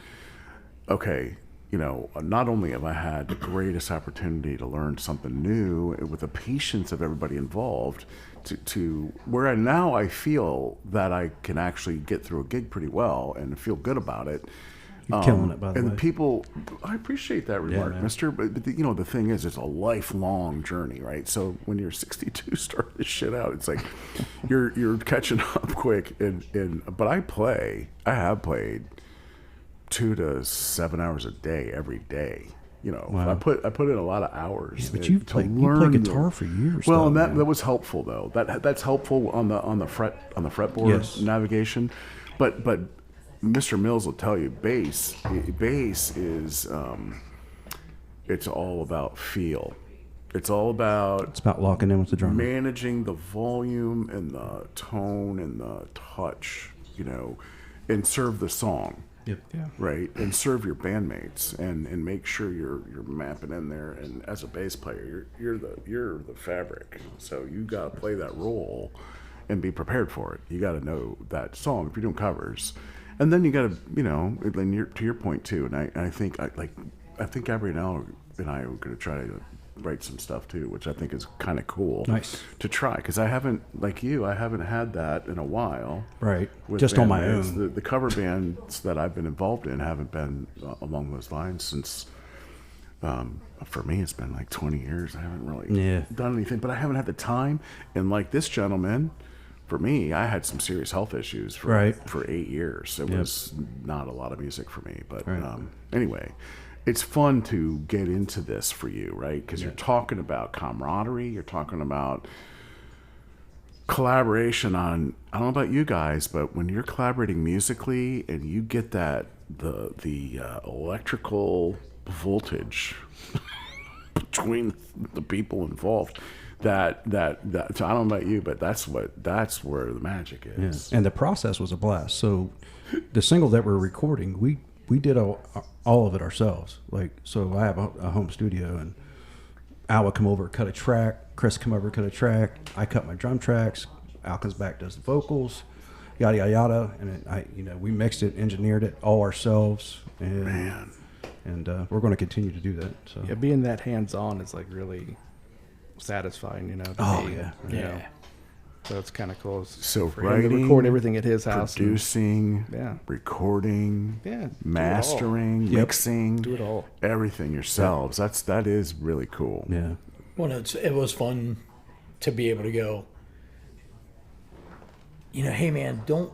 okay, not only have I had the greatest opportunity to learn something new with the patience of everybody involved, to where I feel that I can actually get through a gig pretty well and feel good about it. You're killing it, by the way. And people, I appreciate that remark, man. mister. But the thing is, it's a lifelong journey, right? So when you're 62, start this shit out, it's like you're catching up quick. But I have played 2 to 7 hours a day every day. Wow. I put in a lot of hours. Yeah, but you played guitar for years. Well, though, and that was helpful though. That's helpful on the fretboard navigation. But Mr. Mills will tell you, bass is it's all about feel. It's about locking in with the drummer, managing the volume and the tone and the touch, and serve the song. Yep. Yeah. Right, and serve your bandmates and make sure you're mapping in there. And as a bass player, you're the fabric, so you got to play that role and be prepared for it. You got to know that song if you're doing covers. And then you got to, to your point too. And I think Gabrielle and I are going to try to write some stuff too, which I think is kind of cool. Nice to try, because I haven't had that in a while. Right, just on my own. own. The cover bands that I've been involved in haven't been along those lines since. For me, it's been like 20 years. I haven't really done anything, but I haven't had the time. And like this gentleman. For me, I had some serious health issues for 8 years. It was not a lot of music for me. But anyway, it's fun to get into this for you, right? Because you're talking about camaraderie. You're talking about collaboration on, I don't know about you guys, but when you're collaborating musically and you get that, the electrical voltage between the people involved, that so I don't know about you, but that's where the magic is. Yeah. And the process was a blast. So the single that we're recording, we did all of it ourselves. So I have a home studio, and Al would come over, cut a track. Chris come over, cut a track. I cut my drum tracks. Al comes back, does the vocals, yada yada yada. And we mixed it, engineered it all ourselves. And we're going to continue to do that. So being that hands on is like really satisfying, so it's kind of cool. So for him to record everything at his house, producing, recording, mastering, mixing, do it all, everything yourselves. That is really cool. Yeah. Well, it was fun to be able to go, hey man, don't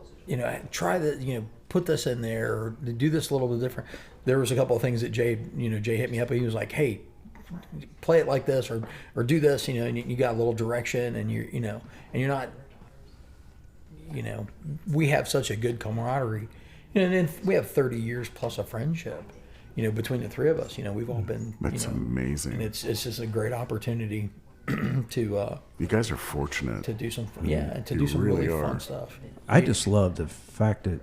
try that, put this in there, or do this a little bit different. There was a couple of things that Jay hit me up, and he was like, hey, play it like this, or do this, and you got a little direction, and you're not, we have such a good camaraderie, and then we have 30 years plus of friendship, between the three of us. We've all been. That's amazing, and it's just a great opportunity to. You guys are fortunate to do some, do some really fun stuff. I just love the fact that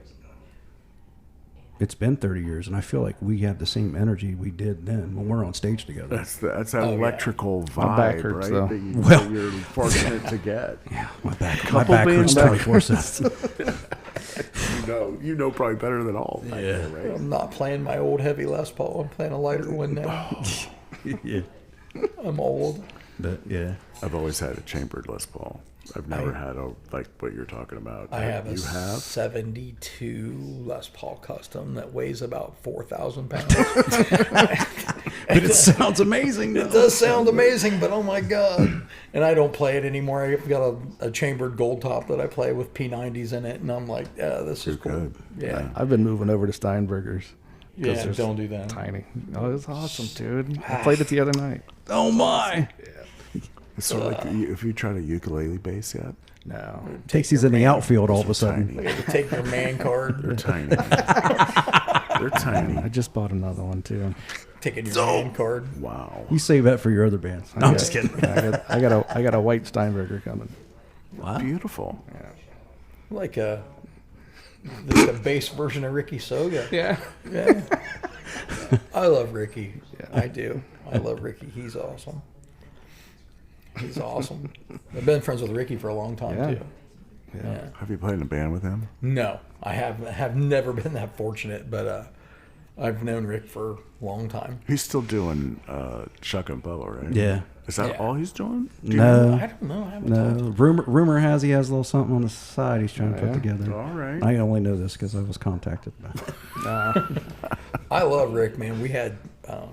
it's been 30 years, and I feel like we have the same energy we did then when we're on stage together. That's that electrical vibe, my back hurts, right? Though. That you're fortunate to get. Yeah, my back hurts 24/7. You know probably better than all. Back there, right? I'm not playing my old heavy Les Paul. I'm playing a lighter one now. Yeah. I'm old. But yeah. I've always had a chambered Les Paul. I've never had like what you're talking about. I have You a have? 72 Les Paul Custom that weighs about 4,000 pounds. But it sounds amazing. It does sound amazing, but oh my God. And I don't play it anymore. I've got a chambered gold top that I play with P90s in it, and I'm like, yeah, this is cool. good. Yeah. I've been moving over to Steinbergers. Yeah, they're don't do that. Tiny. Oh, it's awesome, dude. I played it the other night. Oh my! It's sort of like if you tried a ukulele bass yet. No. Takes these in the outfield all of a sudden. Tiny. Take your man card. They're tiny. They're tiny. I just bought another one too. Taking your man card. Wow. You save that for your other bands. No, I'm just kidding. I got a white Steinberger coming. Wow. Beautiful. Like the bass version of Ricky Soga. Yeah. Yeah. I love Ricky. I do. I love Ricky. He's awesome. He's awesome. I've been friends with Ricky for a long time Yeah. too. Yeah. Have you played in a band with him? No, I have never been that fortunate, but I've known Rick for a long time. He's still doing Chuck and Bubba, right? Yeah. Is that Yeah. all he's doing? Do you know? I don't know. I haven't talked. No. Rumor has he has a little something on the side he's trying to put Yeah. together. All right. I only know this because I was contacted about it. I love Rick, man. We've had a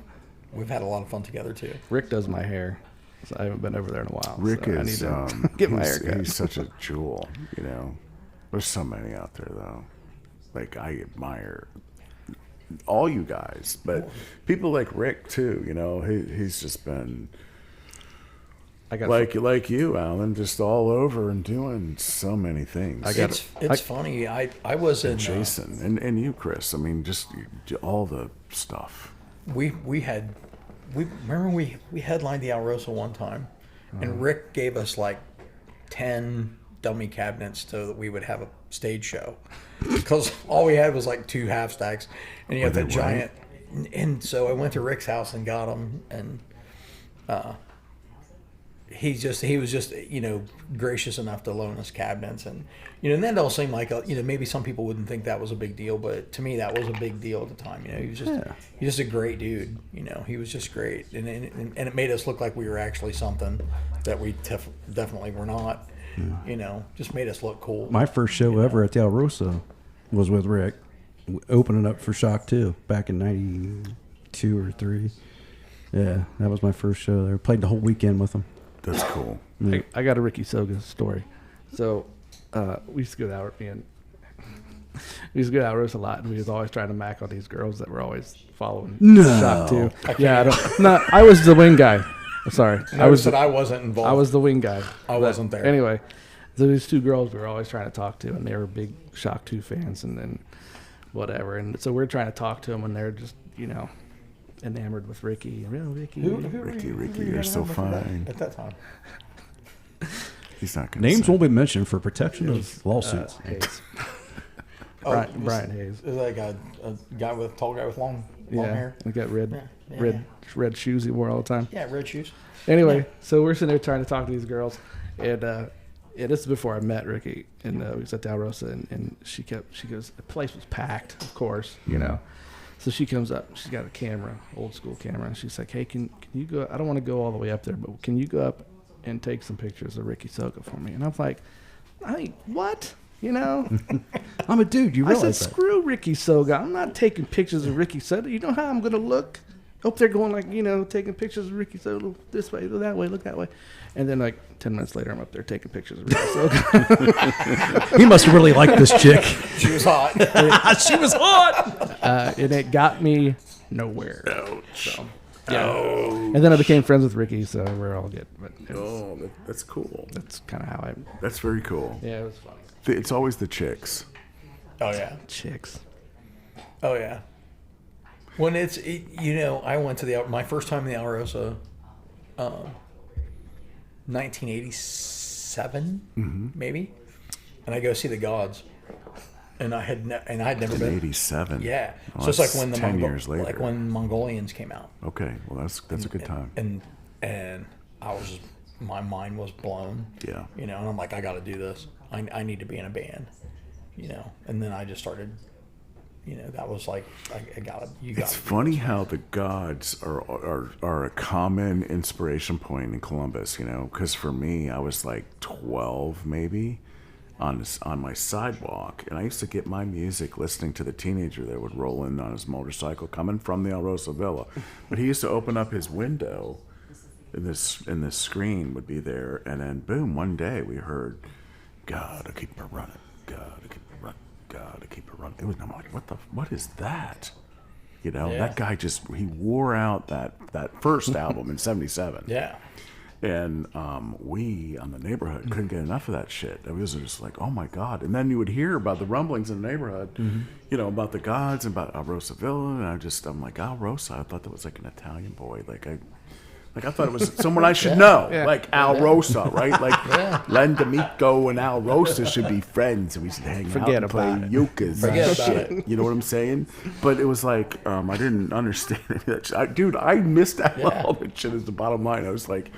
lot of fun together too. Rick does my hair. So I haven't been over there in a while. Rick so I is need to get my hair cut. he's such a jewel, you know. There's so many out there though. Like I admire all you guys, but people like Rick too, you know. He's just been I got like you, Alan, just all over and doing so many things. It's funny. I was in Jason and you, Chris. I mean, just all the stuff. we remember we headlined the Alrosa one time, and Rick gave us like 10 dummy cabinets so that we would have a stage show, because all we had was like 2 half stacks, and you have Were that they giant. And so I went to Rick's house and got them, and he was just gracious enough to loan us cabinets, and and that don't seem like maybe some people wouldn't think that was a big deal, but to me that was a big deal at the time. He was just a great dude. He was just great, and it made us look like we were actually something that we definitely were not. Just made us look cool. My first show ever at the Alrosa was with Rick, opening up for Shock 2 back in '92 or '3. Yeah, that was my first show there. Played the whole weekend with him. That's cool. I got a Ricky Soga story. So we used to go to Alrosa a lot, and we was always trying to mac on these girls that were always following Shock 2. Yeah, I was the wing guy. I'm sorry. I wasn't involved. I was the wing guy. I wasn't there. Anyway, so these 2 girls we were always trying to talk to, and they were big Shock 2 fans, and then whatever. And so we're trying to talk to them, and they're just, enamored with Ricky. Real Ricky. Ricky, you're so fine. At that time. He's not going to Names won't be mentioned for protection of lawsuits. Hayes. Oh, Brian Hayes. Is that a tall guy with long hair? He got red shoes he wore all the time. Yeah, red shoes. Anyway, so we're sitting there trying to talk to these girls, and this is before I met Ricky, and we was at the Alrosa, and she goes, the place was packed, of course, So she comes up, she's got a camera, old school camera, and she's like, hey, can you go, I don't want to go all the way up there, but can you go up and take some pictures of Ricky Soga for me? And I'm like, what? I'm a dude. You I realize said, that? screw Ricky Soga. I'm not taking pictures of Ricky Soga. You know how I'm going to look? Up there going taking pictures of Ricky Soga, this way, look that way, look that way. And then 10 minutes later, I'm up there taking pictures of Ricky Soga. He must have really liked this chick. She was hot. She was hot. And it got me nowhere. So, yeah. And then I became friends with Ricky, so we're all good. But that's cool. that's kind of how That's very cool. Yeah, it was funny. It's always the chicks. Oh yeah. Chicks. Oh yeah. When I went to my first time in the Alrosa, 1987 maybe, and I go see the Gods, and I'd never been. 87. Yeah, Well, so it's like that's when the 10 years later. like when Mongolians came out. Okay, well that's a good time. And my mind was blown. Yeah. And I'm like, I got to do this. I need to be in a band. you know, and then I just started, you know, that was like, I got it. It's funny how the gods are a common inspiration point in Columbus, you know, because for me, I was like 12 maybe on my sidewalk, and I used to get my music listening to the teenager that would roll in on his motorcycle coming from the El Rosa Villa. But he used to open up his window, and this screen would be there, and then boom, one day we heard, "Gotta keep her running, gotta keep her running, gotta keep her running." It was, I'm like, what is that? You know, that guy he wore out that first album in '77. Yeah. And we on the neighborhood couldn't get enough of that shit. It was just like, oh my God. And then you would hear about the rumblings in the neighborhood, you know, about the gods and about Al Rosa Villa. And I'm like, Al Rosa, I thought that was like an Italian boy. Like I thought it was someone I should know, like Al Rosa, right? Like Len D'Amico and Al Rosa should be friends, and we should hang out and play euchres and shit. You know what I'm saying? But it was like I didn't understand that shit. Dude, I missed out on all that shit. Is the bottom line. I was like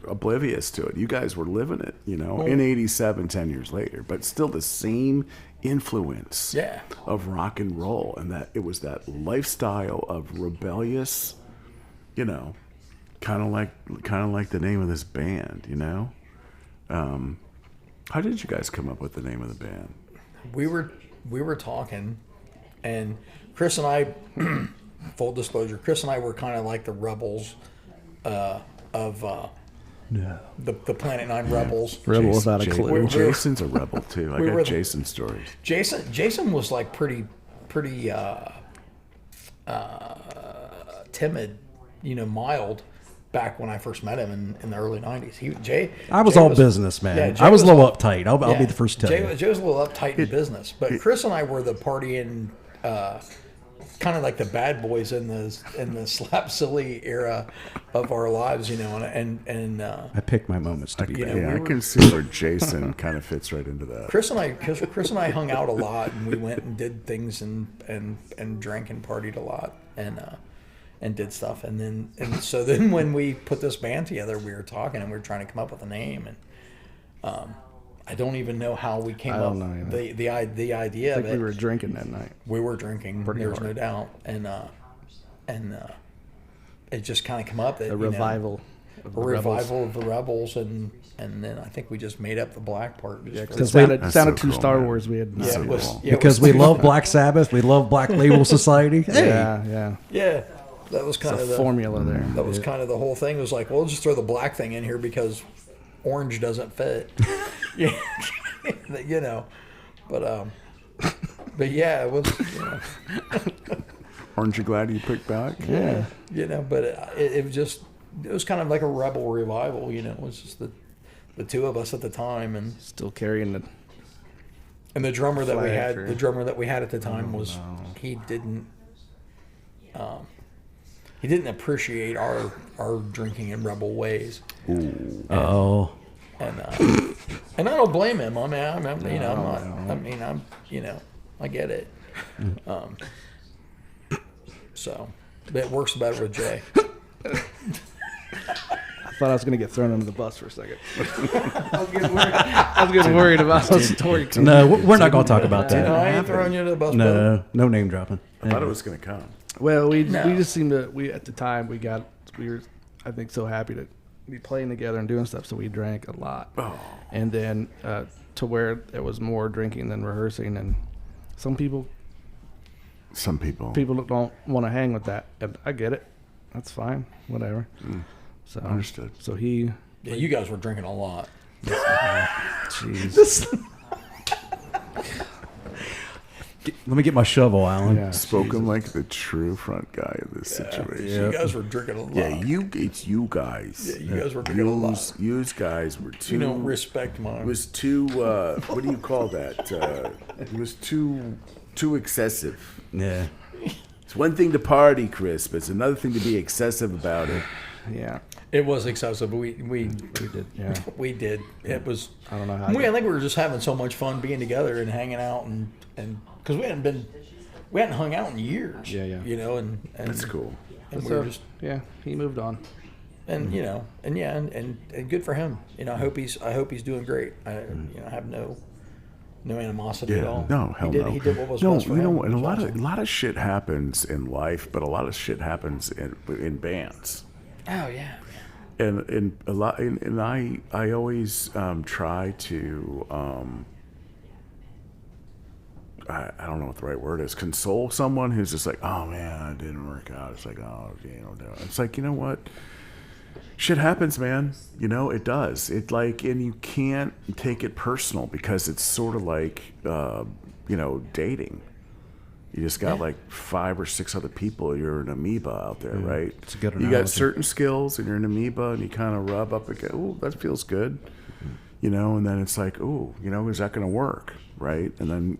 oblivious to it. You guys were living it, you know, in '87, 10 years later, but still the same influence of rock and roll, and that it was that lifestyle of rebellious, you know. Kind of like the name of this band, you know. How did you guys come up with the name of the band? We were talking, and Chris and I, full disclosure, Chris and I were kind of like the rebels of the Planet Nine rebels. Rebel without a clue. Jason's a rebel too. I got Jason's stories. Jason was like pretty timid, you know, mild. Back when I first met him in the early '90s, I was all business, man. I was a little uptight. I'll be the first to tell you. Jay was a little uptight in business, but Chris and I were the partying, kind of like the bad boys in the slap silly era of our lives, you know. And I pick my moments to be. I can see where Jason kind of fits right into that. Chris and I hung out a lot, and we went and did things and drank and partied a lot, and did stuff, and so when we put this band together, we were talking and we were trying to come up with a name, and I don't even know how we came up with the idea of it. We were drinking that night. We were drinking, there's no doubt, and it just kind of came up that revival of the rebels, and then I think we just made up the black part. Because it sounded too Star Wars. We had because we love Black Sabbath, we love Black Label Society. Yeah. That was kind of the formula there. That was kind of the whole thing. It was like, well, we'll just throw the black thing in here because orange doesn't fit. You know, but yeah, it was. You know. Aren't you glad you picked back? Yeah, you know, but it was kind of like a rebel revival. You know, it was just the two of us at the time, and still carrying the. And the drummer that we had, at the time he didn't appreciate our drinking in rebel ways. Ooh. And I don't blame him. I get it. So, but it works better with Jay. I thought I was going to get thrown under the bus for a second. I was getting worried about the story. No, we're not going to talk about that. No, I ain't throwing you under the bus. No name dropping. I thought it was going to come. Well, we just seemed to at the time we were I think so happy to be playing together and doing stuff, so we drank a lot. And then to where it was more drinking than rehearsing, and some people don't want to hang with that, and I get it. That's fine, whatever. So understood. So you guys were drinking a lot. Jeez. Let me get my shovel, Alan. Yeah, spoken like the true front guy of this situation. You guys were drinking a lot. Yeah, it's you guys. Yeah, you guys were drinking a lot. You guys were too. You don't respect mine. It was too. What do you call that? It was too excessive. Yeah. It's one thing to party, Chris, but it's another thing to be excessive about it. Yeah. It was excessive. We did. Yeah. We did. It was. I don't know how. I think we were just having so much fun being together and hanging out and because we hadn't hung out in years. Yeah. You know, and that's cool. And we were just he moved on. And you know, and good for him. You know, I hope he's doing great. I have no No animosity at all. No, hell he did, no. He did what was no, best for you him. know, and It a was lot awesome. of shit happens in life, but a lot of shit happens in bands. Oh yeah. And a lot, and I always try to I don't know what the right word is, console someone who's just like, oh man, it didn't work out. It's like, oh, you know, it's like, you know what, shit happens, man. You know, it does. It like, and you can't take it personal because it's sort of like you know, dating. You just got like 5 or 6 other people. You're an amoeba out there, right? It's a good You got analogy. certain skills, and you're an amoeba, and you kind of rub up against. Oh, that feels good, you know. And then it's like, oh, you know, is that going to work, right? And then,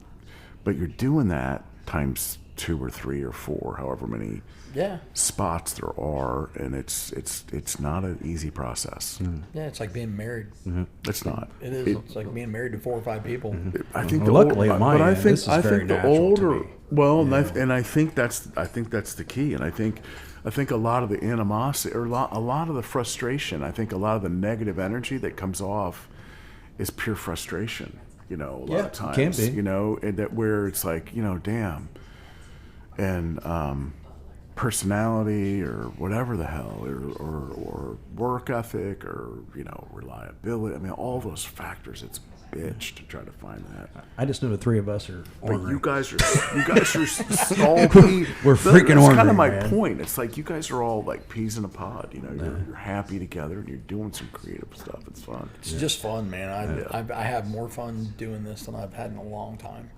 but you're doing that times 2 or 3 or 4, however many Yeah. spots there are, and it's not an easy process. Yeah. It's like being married. It's not. It is. It's like being married to 4 or 5 people. I think Well, luckily on my but I end, think this is very the natural to older, me. well, and I think that's the key, and I think a lot of the animosity or a lot of the frustration, I think a lot of the negative energy that comes off is pure frustration. You know, a lot of times, can be. you know, and that where it's like, you know, damn, and personality or whatever the hell, or work ethic, or, you know, reliability. I mean, all those factors. It's a bitch to try to find that. I just know the 3 of us are. But ornery. you guys are all We're freaking That's kind ornery, of my man. point. It's like you guys are all like peas in a pod. You know, you're happy together and you're doing some creative stuff. It's fun. It's just fun, man. I have more fun doing this than I've had in a long time.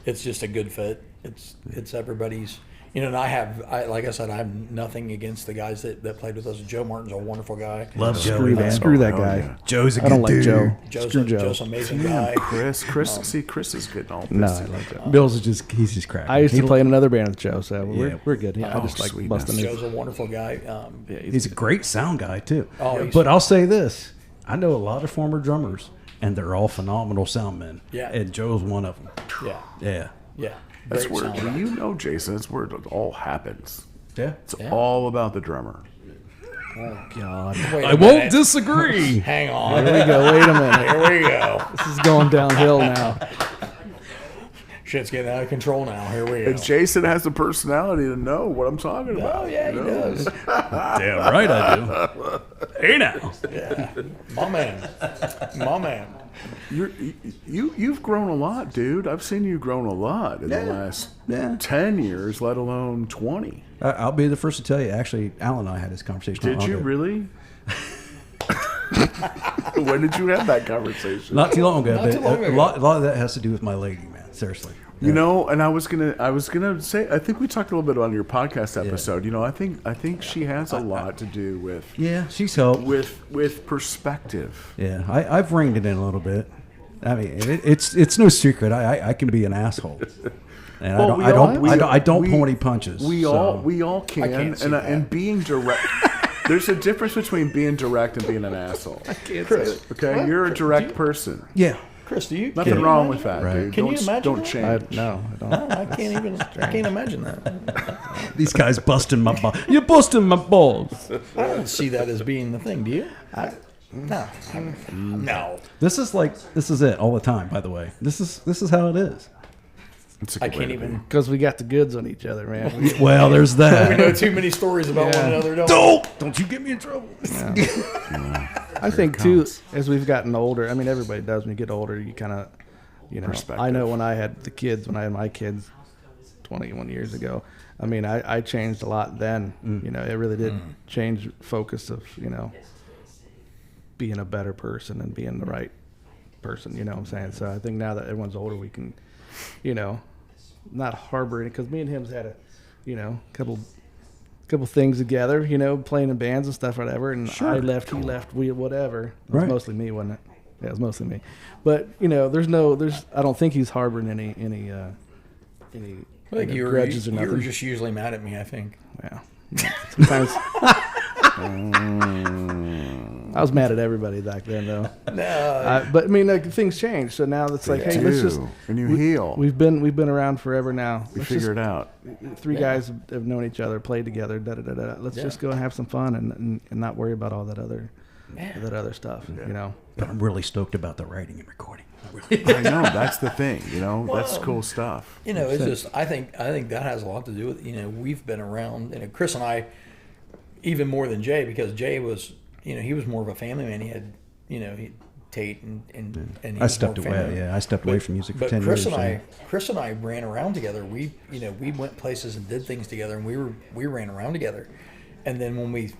It's just a good fit. It's everybody's. You know, and like I said, I have nothing against the guys that played with us. Joe Martin's a wonderful guy. Love Joe. Screw that. man. Screw that hell guy. yeah. Joe's a I don't good like dude. Joe. Joe's Joe. an amazing guy. Chris, see, Chris is getting all pissy. No, I like Joe. Bill's is he's just cracking. I used to play in another band with Joe, so Yeah. we're good. Yeah, I Oh, just like sweetness. busting his. Joe's a wonderful guy. Yeah, He's a great sound guy too. Oh, he's- But I'll say this: I know a lot of former drummers, and they're all phenomenal sound men. Yeah. And Joe's one of them. Yeah, Yeah. yeah. That's Great where sound guy. you know, Jason. That's where it all happens. Yeah. It's Yeah. all about the drummer. God. Wait a I won't minute. disagree. Hang on. Here we go. Wait a minute. Here we go. This is going downhill now. Shit's getting out of control now. Here we go. And Jason has the personality to know what I'm talking about. Oh yeah, he you know? does. Damn right I do. Hey now. Yeah, my man, my man. You've grown a lot, dude. I've seen you grown a lot in the last 10 years, let alone 20. I'll be the first to tell you. Actually, Alan and I had this conversation. Did you really? When did you have that conversation? Not too long ago. Not but too long a ago. lot of that has to do with my lady, man. Seriously. You know, and I was gonna say, I think we talked a little bit on your podcast episode. You know, I think she has a lot to do with Yeah, she's helped. with perspective. Yeah, I've reined it in a little bit. I mean, it's no secret. I can be an asshole, and Well, I don't pull any punches. We so. all can, can't see and that. and being direct. There's a difference between being direct and being an asshole. Chris, Okay, you're a direct person. Yeah. Chris, do you? Nothing can you wrong imagine with that, Right. dude. Can you imagine Don't that? change. No, I don't. No, I can't even. I can't imagine that. These guys busting my balls. You're busting my balls. I don't see that as being the thing. Do you? No. No. This is it all the time. By the way, this is how it is. It's a I good way can't to be. even. Because we got the goods on each other, man. Well, there's We that. know too many stories about Yeah. one another. Don't we? Don't you get me in trouble. I think too, as we've gotten older. I mean, everybody does. When you get older, you kind of, you know. Perspective. I know when I had when I had my kids, 21 years ago. I mean, I changed a lot then. You know, it really did change focus of, you know, being a better person and being the right person. You know what I'm saying? So I think now that everyone's older, we can, you know, not harbor it, because me and him's had a, you know, couple things together, you know, playing in bands and stuff, whatever. And I left, he left, we whatever. It was Right. mostly me, wasn't it? Yeah, it was mostly me. But you know, I don't think he's harboring any I think you were grudges or nothing. just usually mad at me. I think. Yeah. Sometimes I was mad at everybody back then, though. No. But I mean, like, things change. So now it's like, hey, let's just. and you heal. We've been around forever now. We Let's figure just, it out. Three guys have known each other, played together. Let's just go and have some fun and not worry about all that other stuff. You know. But I'm really stoked about the writing and recording. I know, that's the thing, that's cool stuff. It's just I think that has a lot to do with we've been around, Chris and I, even more than Jay, because Jay was he was more of a family man. He had Tate and he I was stepped more family. away. Yeah, I stepped away from music for But 10 Chris years. Chris and I ran around together. We went places and did things together, and we ran around together. And then when we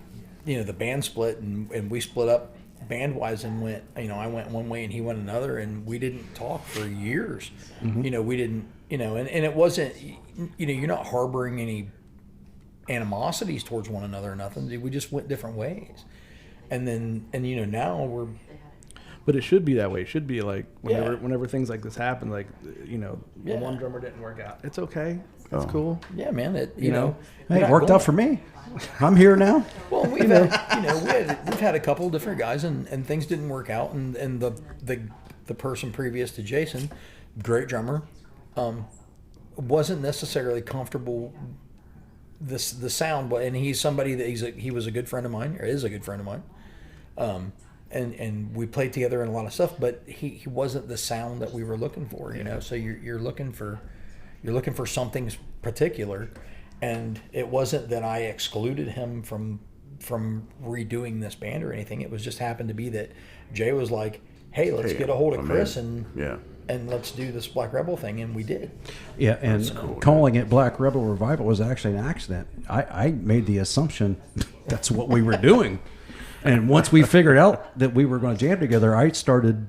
the band split and we split up band wise and went I went one way and he went another, and we didn't talk for years. Mm-hmm. We didn't and it wasn't you're not harboring any animosities towards one another or nothing. We just went different ways. And then now we're. But it should be that way. It should be like Yeah. whenever things like this happen, like the Yeah. one drummer didn't work out. It's okay. That's cool. Yeah, man. You know? Hey, it worked out for me. I'm here now. Well, we've had we've had a couple of different guys, and things didn't work out, and the person previous to Jason, great drummer, wasn't necessarily comfortable the sound, but and he's somebody that he was a good friend of mine, or is a good friend of mine, and we played together in a lot of stuff, but he wasn't the sound that we were looking for, So you're looking for something particular. And it wasn't that I excluded him from redoing this band or anything. It was just happened to be that Jay was like, "Hey, let's get a hold of Chris and let's do this Black Rebel thing," and we did. Yeah, and calling it Black Rebel Revival was actually an accident. I made the assumption that's what we were doing. And once we figured out that we were going to jam together, I started,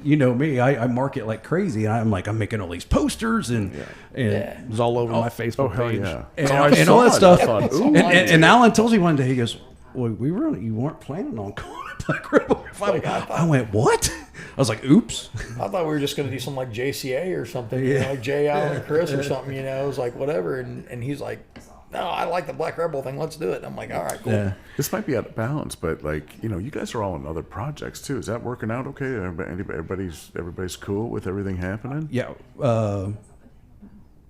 me, I market like crazy. I'm making all these posters and It was all over my Facebook page. Yeah. and all that stuff. Ooh. And Alan told me one day, he goes, "Well, you weren't planning on calling it Black Rebel Revival." I went, "What?" I was like, "Oops." I thought we were just going to do something like JCA or something, like Jay Allen and Chris or something. It was like whatever. And he's like, "No, I like the Black Rebel thing. Let's do it." And I'm like, "All right, cool." Yeah. This might be out of balance, but you guys are all in other projects too. Is that working out okay? Everybody's cool with everything happening? Yeah.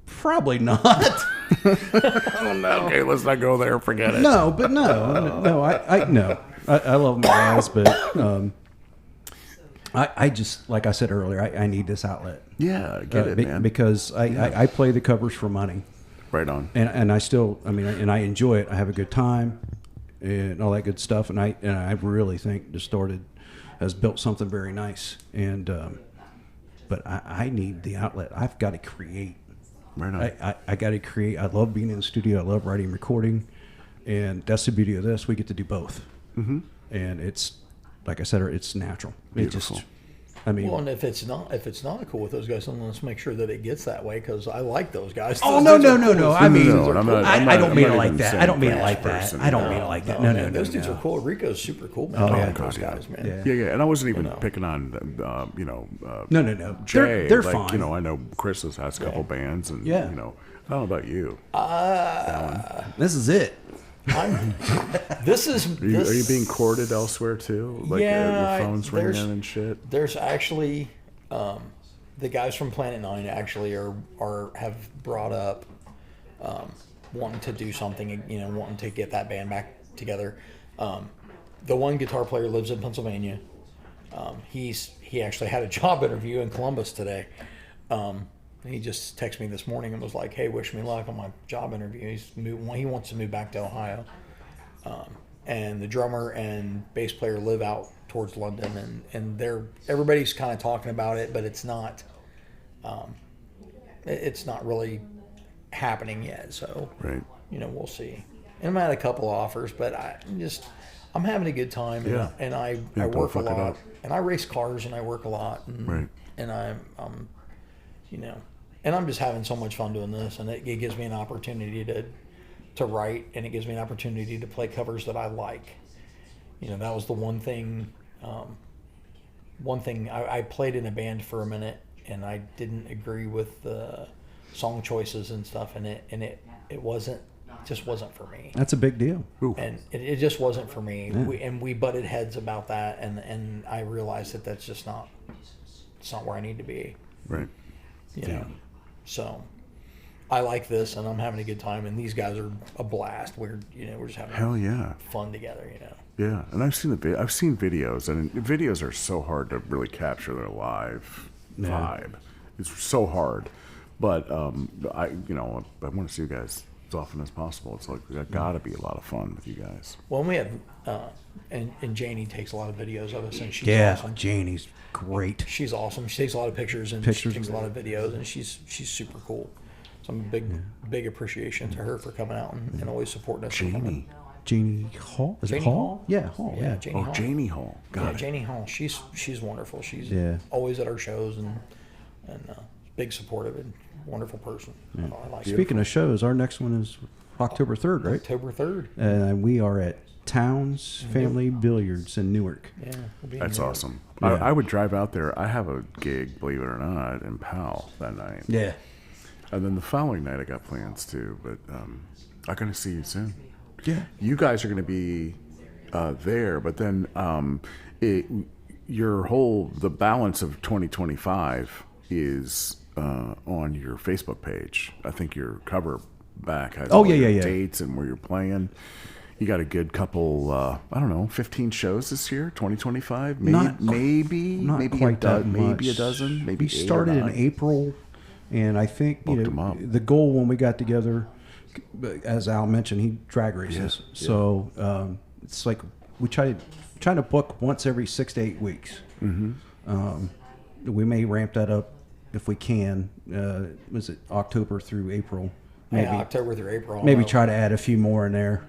Probably not. Oh no. Okay, let's not go there. Forget it. No, but no. I love my guys, but I just, like I said earlier, I need this outlet. Yeah, I get it, man. Because I play the covers for money. Right on. And I still, I enjoy it. I have a good time and all that good stuff. And I really think Distorted has built something very nice. And but I need the outlet. I've got to create. Right on. I got to create. I love being in the studio. I love writing and recording. And that's the beauty of this. We get to do both. Mm-hmm. And it's, like I said, it's natural. Beautiful. Well, and if it's not cool with those guys, then let's make sure that it gets that way, because I like those guys. Oh, no. I don't mean it like that. I don't mean it like that. I don't mean it like that. No. Those dudes are cool. Rico's super cool, man. I like those guys, man. Yeah. And I wasn't even picking on, No. Jay. They're fine. I know Chris has a couple bands, and Yeah. I don't know about you. This is it. Are you being courted elsewhere too? Like your phone's ringing and shit. There's actually the guys from Planet Nine actually have brought up wanting to do something, wanting to get that band back together. The one guitar player lives in Pennsylvania. He actually had a job interview in Columbus today. He just texted me this morning and was like, "Hey, wish me luck on my job interview." He wants to move back to Ohio. And the drummer and bass player live out towards London, and everybody's kind of talking about it, but it's not really happening yet. So, right. We'll see. And I've had a couple of offers, but I'm having a good time, and I work a lot, and I race cars, and I work a lot, and I'm and I'm just having so much fun doing this, and it gives me an opportunity to write, and it gives me an opportunity to play covers that I like. That was the one thing. I played in a band for a minute, and I didn't agree with the song choices and stuff, and it just wasn't for me. That's a big deal. Ooh. And it just wasn't for me. Yeah. We butted heads about that, and I realized that's just not where I need to be. Right. So I like this, and I'm having a good time, and these guys are a blast. We're just having fun together. Yeah, and I've seen videos, and videos are so hard to really capture their live vibe. It's so hard, but I want to see you guys as often as possible. It's like that got to be a lot of fun with you guys. Well, we have, and Janie takes a lot of videos of us, and she's Yeah, awesome. Janie's great. She's awesome. She takes a lot of pictures and she takes a lot of videos, and she's super cool. So I'm big appreciation to her for coming out and always supporting us. Jeannie Hall? Is Janie it Hall? Hall? Yeah, Hall. Yeah, Yeah. Janie Hall. Janie Hall. Got it. Janie Hall. She's wonderful. She's Yeah. always at our shows and big supportive and wonderful person. I like her. Speaking of shows, our next one is October 3rd, right? October 3rd. And we are at Towns Family Billiards in Newark. Yeah, we'll be in That's there. awesome. Yeah. I would drive out there. I have a gig, believe it or not, in Powell that night. Yeah. And then the following night I got plans too, but I'm going to see you soon. Yeah. You guys are going to be there, but then the balance of 2025 is on your Facebook page. I think your cover back has all your dates and where you're playing. You got a good couple, 15 shows this year, 2025. Maybe quite that maybe much. a dozen. Maybe we started in April, and I think the goal when we got together, as Al mentioned, he drag races. Yeah. So it's like we try to book once every 6 to 8 weeks. Mm-hmm. We may ramp that up if we can. Was it October through April? Maybe October through April. Maybe try to add a few more in there.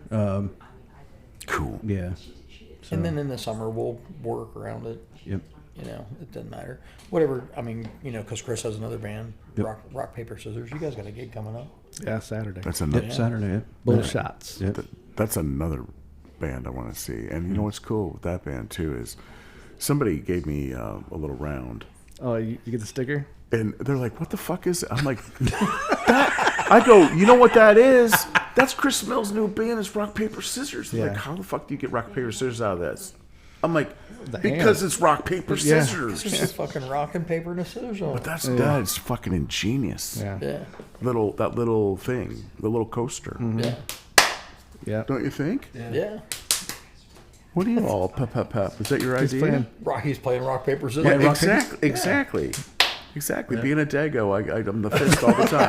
Cool. Yeah. So, And then in the summer we'll work around it. Yep. It doesn't matter. Whatever. I mean, because Chris has another band, Yep. rock paper scissors. You guys got a gig coming up. Yeah, Saturday. That's another. Yep, Saturday. Yep. Bull shots. Yep. That's another band I want to see. And you know what's cool with that band too is somebody gave me a little round. Oh, you get the sticker? And they're like, "What the fuck is it?" I'm like, I go, "You know what that is? That's Chris Mills' new band. It's Rock Paper Scissors." They're like, "How the fuck do you get Rock Paper Scissors out of this?" I'm like, "Because it's Rock Paper Scissors." It's just fucking rock and paper and a scissors on. But that's fucking ingenious. Yeah. Yeah. That little thing, the little coaster. Mm-hmm. Yeah. Yeah. Don't you think? Yeah. What do you all pep? Is that your idea? He's playing rock paper scissors. Yeah, exactly. Being a Dago, I'm the fist all the time.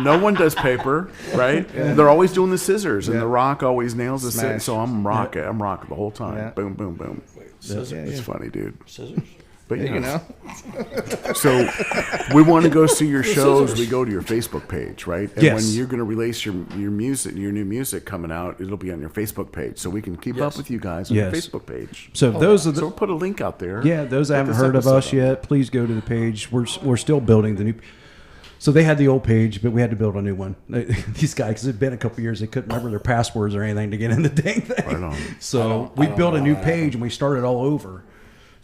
No one does paper, right? Yeah. They're always doing the scissors, and the rock always nails the scissors. So I'm rocking. I'm rocking the whole time. Yeah. Boom, boom, boom. Scissors. It's funny, dude. Scissors. But so we want to go see your shows. We go to your Facebook page, right? And when you're going to release your music, your new music coming out, it'll be on your Facebook page, so we can keep up with you guys on your Facebook page. So those are so we'll put a link out there. Yeah, those that haven't heard of us yet, please go to the page. We're still building the new. So they had the old page, but we had to build a new one. These guys, because it's been a couple years, they couldn't remember their passwords or anything to get in the dang thing. Right on. So we built a new page and we started all over.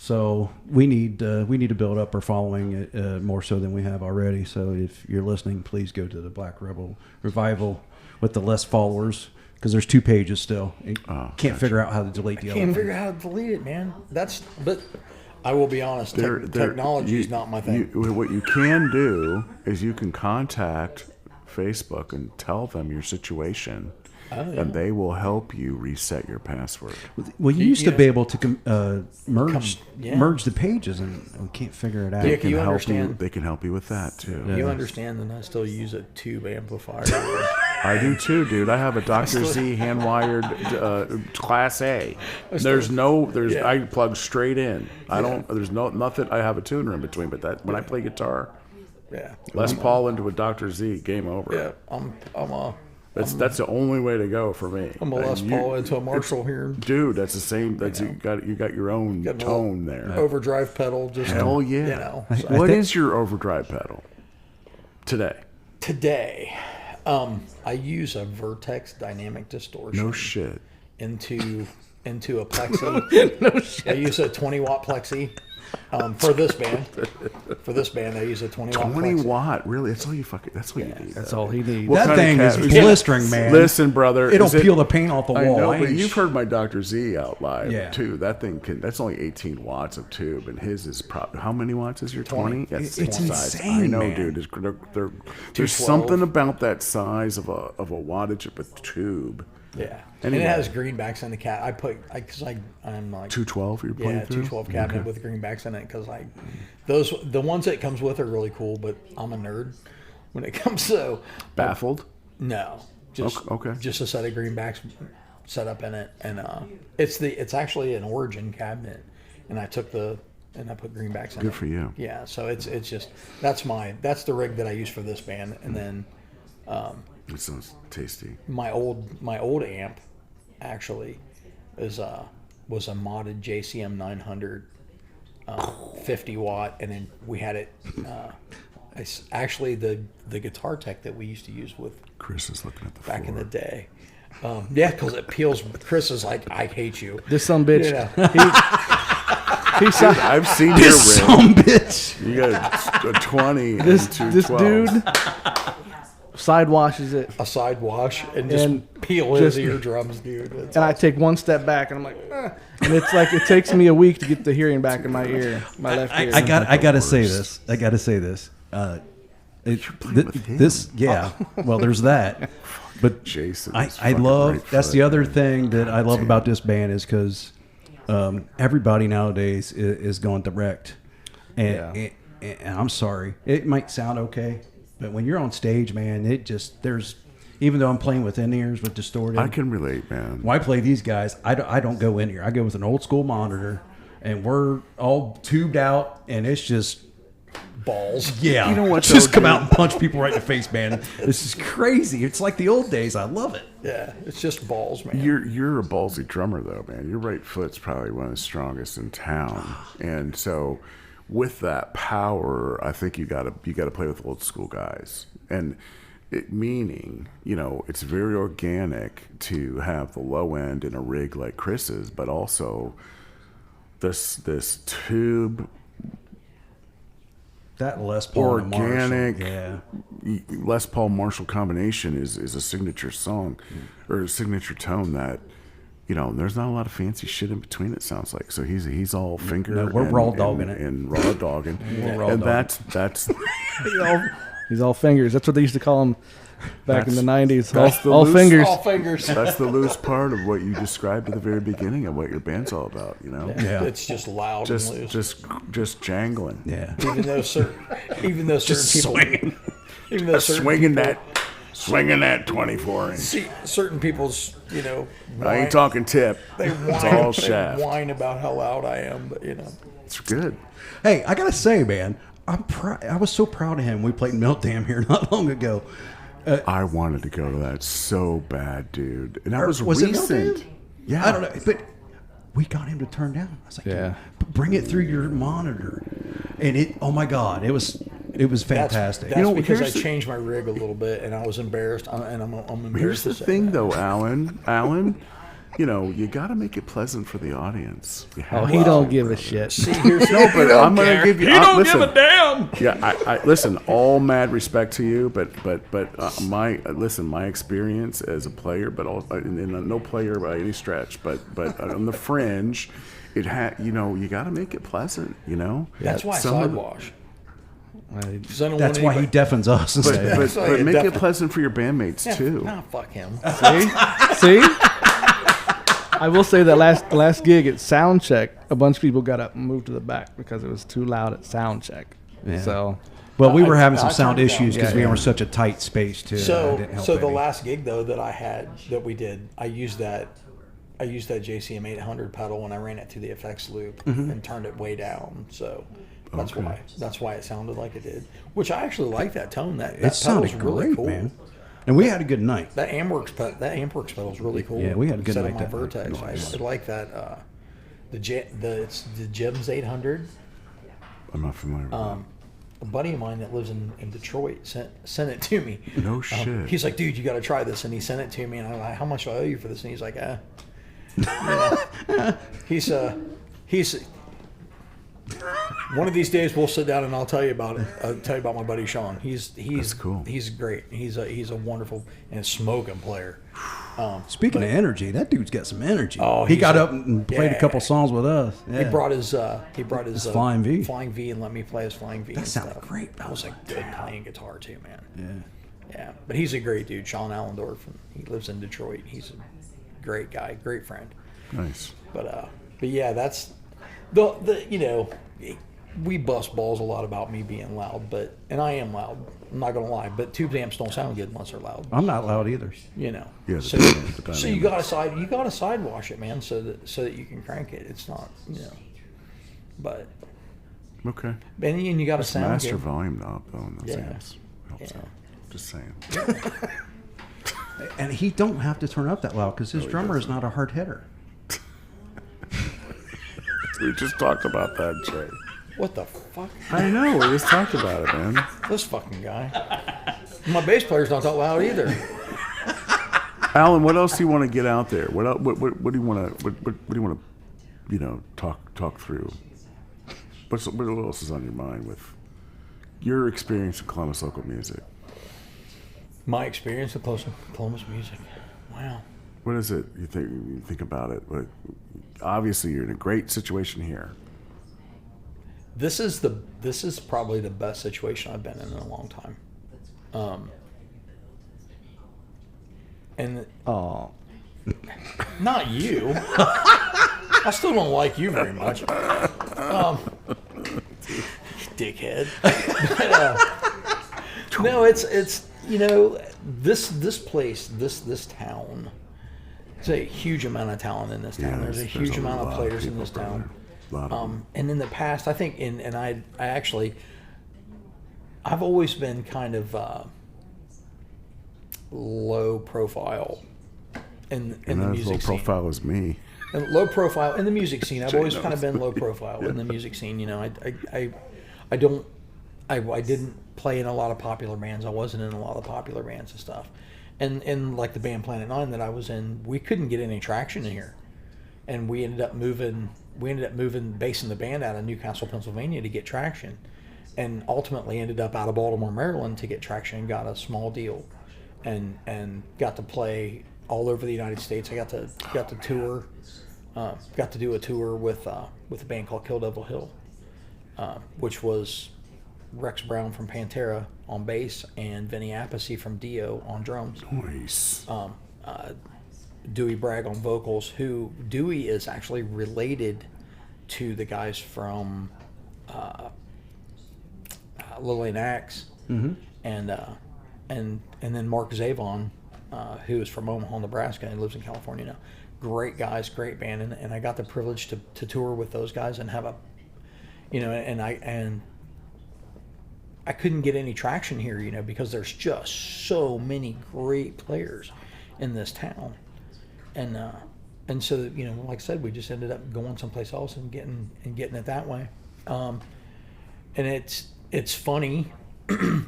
So we need to build up our following more so than we have already. So if you're listening, please go to the Black Rebel Revival with the less followers, because there's 2 pages still. Can't figure out how to delete the other. Can't figure out how to delete it, man. But I will be honest. Technology is not my thing. What you can do is you can contact Facebook and tell them your situation. And they will help you reset your password. Well, you used to be able to merge the pages, and we can't figure it out. They can help you. They can help you with that too. You understand that I still use a tube amplifier. I do too, dude. I have a Dr. Z hand wired Class A. I plug straight in. There's nothing. I have a tuner in between, but when I play guitar, Les Paul into a Dr. Z, game over. Yeah, That's the only way to go for me. I'm a Les Paul into a Marshall here. Dude, that's the same. You got your own tone there. Overdrive pedal. Just hell yeah. What is your overdrive pedal today? Today, I use a Vertex dynamic distortion. No shit. Into a plexi. No shit. I use a 20-watt plexi. For this band, I use a 20-watt. 20-watt, really? That's all you need. That's all he needs. That thing is blistering, man. Listen, brother, it'll peel the paint off the wall. I know, but you've heard my Dr. Z out live too. That thing that's only 18 watts of tube, and his is how many watts is your 20? It's insane. I know, man. dude. There's something about that size of a wattage of a tube Yeah, Anyway. and it has greenbacks in the cat. I'm like 212 you're playing through? 212 cabinet with greenbacks in it because the ones that it comes with are really cool, but I'm a nerd when it comes to Baffled? no, just Okay. just a set of greenbacks set up in it, and it's actually an Origin cabinet, and I put greenbacks in it. Good for you. Yeah, so it's just that's the rig that I use for this band, and then It sounds tasty. my old amp actually was a modded JCM 900 50 watt, and then we had it it's actually the guitar tech that we used to use with Chris is looking at the back floor. in the day. Yeah, because it peels. Chris is like, I hate you. This son bitch. Yeah. I've seen your This rig. some bitch. You got a 20 This and this 212. dude side washes it, A side wash and just And peel his just- eardrums, dude. It's and I take one step back, and I'm like, and it's like it takes me a week to get the hearing back in my ear, my left ear. I got to say worst. this. I got to say this. with him. This, yeah. Well, there's that. But Jason I is fucking love. right That's foot. the other thing that I love about this band is because everybody nowadays is going direct, and I'm sorry, it might sound okay, but when you're on stage, man, there's even though I'm playing with in-ears with distorted. I can relate, man. When I play these guys, I don't go in here. I go with an old school monitor, and we're all tubed out, and it's just balls. yeah. You know what, Just though, come dude? out and punch people right in the face, man. This is crazy. It's like the old days. I love it. Yeah, it's just balls, man. You're a ballsy drummer, though, man. Your right foot's probably one of the strongest in town, and so with that power, I think you got to play with old school guys, and meaning it's very organic to have the low end in a rig like Chris's, but also this tube That Les Paul and organic Marshall, yeah. Les Paul Marshall combination is a signature song or a signature tone that there's not a lot of fancy shit in between, it sounds like. So he's all finger No, we're raw dogging it. and raw dogging. raw and dogging. that's He's all fingers. That's what they used to call him back in the '90s. that's the All loose- fingers. All fingers. that's the loose part of what you described at the very beginning of what your band's all about, Yeah. It's just loud just and loose. just jangling. Yeah. even though certain Just people, swinging. even though certain swinging that 24 inch. see certain people's, I ain't talking tip. They It's all whine, shaft. whine about how loud I am, but It's good. Hey, I gotta say, man, I was so proud of him. We played Meltdown here not long ago. I wanted to go to that so bad, dude. And that was Was it recent. Meltdown? Yeah. I don't know, but we got him to turn down. I was like, Yeah. bring it through your monitor, and it. Oh my God, it was fantastic. That's because I here's the- changed my rig a little bit, and I was embarrassed, and I'm embarrassed. Here's the to say thing, that. though, Alan, you got to make it pleasant for the audience. You Oh, have he to, don't give a brother. shit. See, here's But I'm going to give you. Listen, damn. yeah, I listen. All mad respect to you, but my experience as a player, but also and no player by any stretch, but on the fringe, you got to make it pleasant. That's why I Some of side the- wash. 'Cause I don't That's want why he anybody- deafens us. But, instead. but, So but you make it definitely- pleasant for your bandmates Yeah, too. Nah, fuck him. See? I will say that last gig at sound check, a bunch of people got up and moved to the back because it was too loud at sound check. Yeah. So Well, we were having I some sound turned it down. issues because Yeah, we yeah. were in such a tight space too. It So, didn't help so the any. last gig though that we did, I used that JCM 800 pedal when I ran it through the effects loop and turned it way down. So that's why it sounded like it did. Which I actually like that tone. That it sounded pedal's really great, cool. man. And we had a good night. That Amworks pedal is really cool. Yeah, we had a good Instead night of my that night. Vertex, Nice. I like that. It's the Gems 800. I'm not familiar with that. A buddy of mine that lives in Detroit sent it to me. No shit. He's like, dude, you got to try this, and he sent it to me, and I'm like, how much do I owe you for this? And he's like, he's one of these days we'll sit down and I'll tell you about it. I'll tell you about my buddy Sean. He's cool. He's great. He's a wonderful and smoking player. Speaking of energy, that dude's got some energy. Oh, he he's got a- up and played yeah. a couple songs with us. Yeah. He brought his Flying V. Flying V, and let me play his Flying V. That and sounded stuff. great, That was like good playing guitar too, man. Yeah. Yeah, but he's a great dude, Sean Allendorf. And he lives in Detroit. great guy, great friend. Nice. But yeah, that's the you know, we bust balls a lot about me being loud, and I am loud. I'm not gonna lie, but tube amps don't sound good unless they're loud. I'm not loud either. You know. Yeah, So you gotta side wash it, man, so that you can crank it. It's not, you know. But Okay. and you got to sound Master good. volume knob though in those Yeah. amps. Helps Yeah. out. Just saying. And he don't have to turn up that loud because his drummer is not a hard hitter. We just talked about that, Jay. What the fuck? I know. We just talked about it, man. This fucking guy. My bass player's not that loud either. Alan, what else do you want to get out there? What do you want to what do you want to, you know, talk through? What else is on your mind with your experience in Columbus local music? My experience with Columbus music. Wow. What is it you think about it? Like, obviously, you're in a great situation here. This is probably the best situation I've been in a long time. And Oh, not you. I still don't like you very much. Dickhead. But, no, it's you know, this place, this town. There's a huge amount of talent in this town. There's a huge amount of players in this town. And in the past, I think, and I actually, I've always been kind of low profile in the music low scene. profile as me. And low profile in the music scene. I've Jay always kind of knows. been low profile in the music scene. You know, I didn't play in a lot of popular bands. I wasn't in a lot of popular bands and stuff. And like the band Planet 9 that I was in, we couldn't get any traction in here. And we ended up basing the band out of Newcastle, Pennsylvania to get traction. And ultimately ended up out of Baltimore, Maryland to get traction and got a small deal. And got to play all over the United States. I got to tour, got to do a tour with a band called Kill Devil Hill, which was Rex Brown from Pantera on bass and Vinny Appice from Dio on drums. Nice. Dewey Bragg on vocals. Who Dewey is actually related to the guys from Lillian Axe, and then Mark Zavon, who is from Omaha, Nebraska, and lives in California now. Great guys, great band, and I got the privilege to tour with those guys and have a, you know, and I couldn't get any traction here, you know, because there's just so many great players in this town, and so, you know, like I said, we just ended up going someplace else and getting it that way, and it's funny.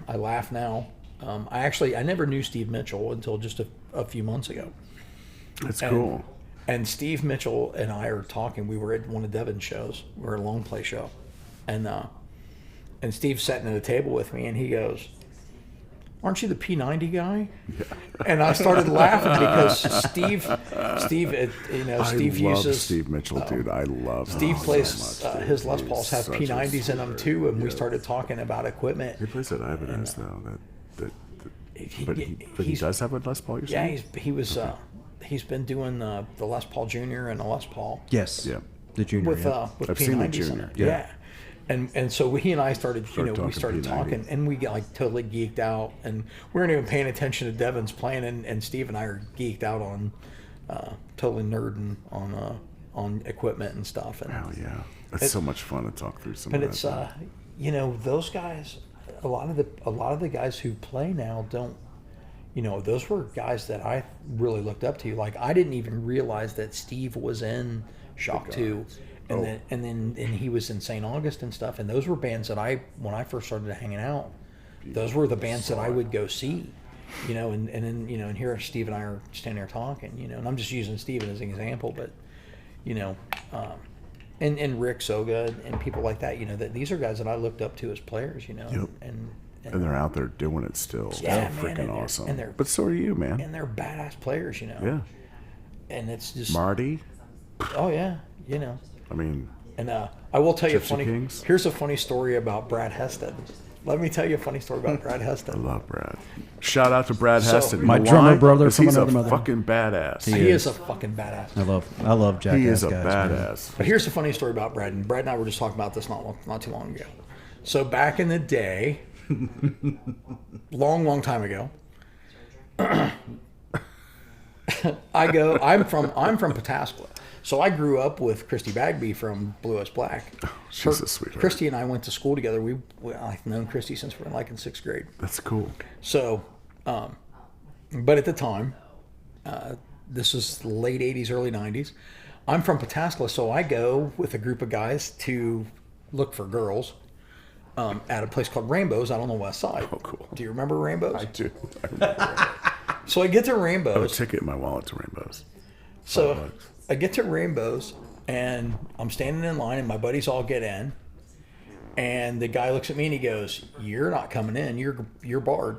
I laugh now. I never knew Steve Mitchell until just a few months ago. That's cool. And Steve Mitchell and I are talking. We were at one of Devin's shows. We were at a long play show, and Steve's sitting at a table with me, and he goes, "Aren't you the P90 guy?" Yeah. And I started laughing because Steve, Steve I love uses Steve Mitchell, dude. I love Steve him plays so much, his dude. Les Pauls have He's P90s such in a them too, and we yeah. started talking about equipment. He plays that Ibanez though. But he does have a Les Paul. You're Yeah, saying? he's been doing the Les Paul Junior and the Les Paul Yes. Yeah. The junior. with yeah. I've seen the P90s in Junior. it. Yeah. Yeah. And so he and I started, we talking started P90. talking, and we got like totally geeked out, and we weren't even paying attention to Devin's playing, and Steve and I are geeked out on, totally nerding on equipment and stuff. And Hell yeah. It's so much fun to talk through some but of it's that. you know, those guys, a lot of the guys who play now don't, you know, those were guys that I really looked up to. Like, I didn't even realize that Steve was in Shock 2, and then he was in St. August and stuff, and those were bands that when I first started hanging out, those were the bands that I would go see, you know, and then, you know, and here Steve and I are standing there talking, you know, and I'm just using Steven as an example, but, you know, and Rick Soga and people like that, you know, that these are guys that I looked up to as players, you know, Yep. and they're out there doing it still. Yeah, It's man, freaking and they're- awesome. and they're- But so are you, man. and they're badass players, you know. Yeah. And it's just, Marty. oh yeah, you know. I mean, And I will tell you a Gypsy funny. Kings? Here's a funny story about Brad Hested. Let me tell you a funny story about Brad I Heston. love Brad. Shout out to Brad So- Heston. You My know drummer why? brother 'Cause from he's another a mother. fucking badass. He is a fucking badass. I love Jackass He is a guys, man. badass. But here's the funny story about Brad. And Brad and I were just talking about this not too long ago. So back in the day, long time ago, I'm from Pataskla. So I grew up with Christy Bagby from Blue Eyes Black. She's a sweetheart. Christy and I went to school together. I've known Christy since we were like in 6th grade. That's cool. So, but at the time, this is late 80s, early 90s. I'm from Pataskla, so I go with a group of guys to look for girls at a place called Rainbows out on the west side. Oh, cool. Do you remember Rainbows? I do. I remember. So I get to I have a Rainbows. ticket in my wallet to Rainbows. So $5. I get to Rainbows, and I'm standing in line, and my buddies all get in. And the guy looks at me and he goes, "You're not coming in. You're barred."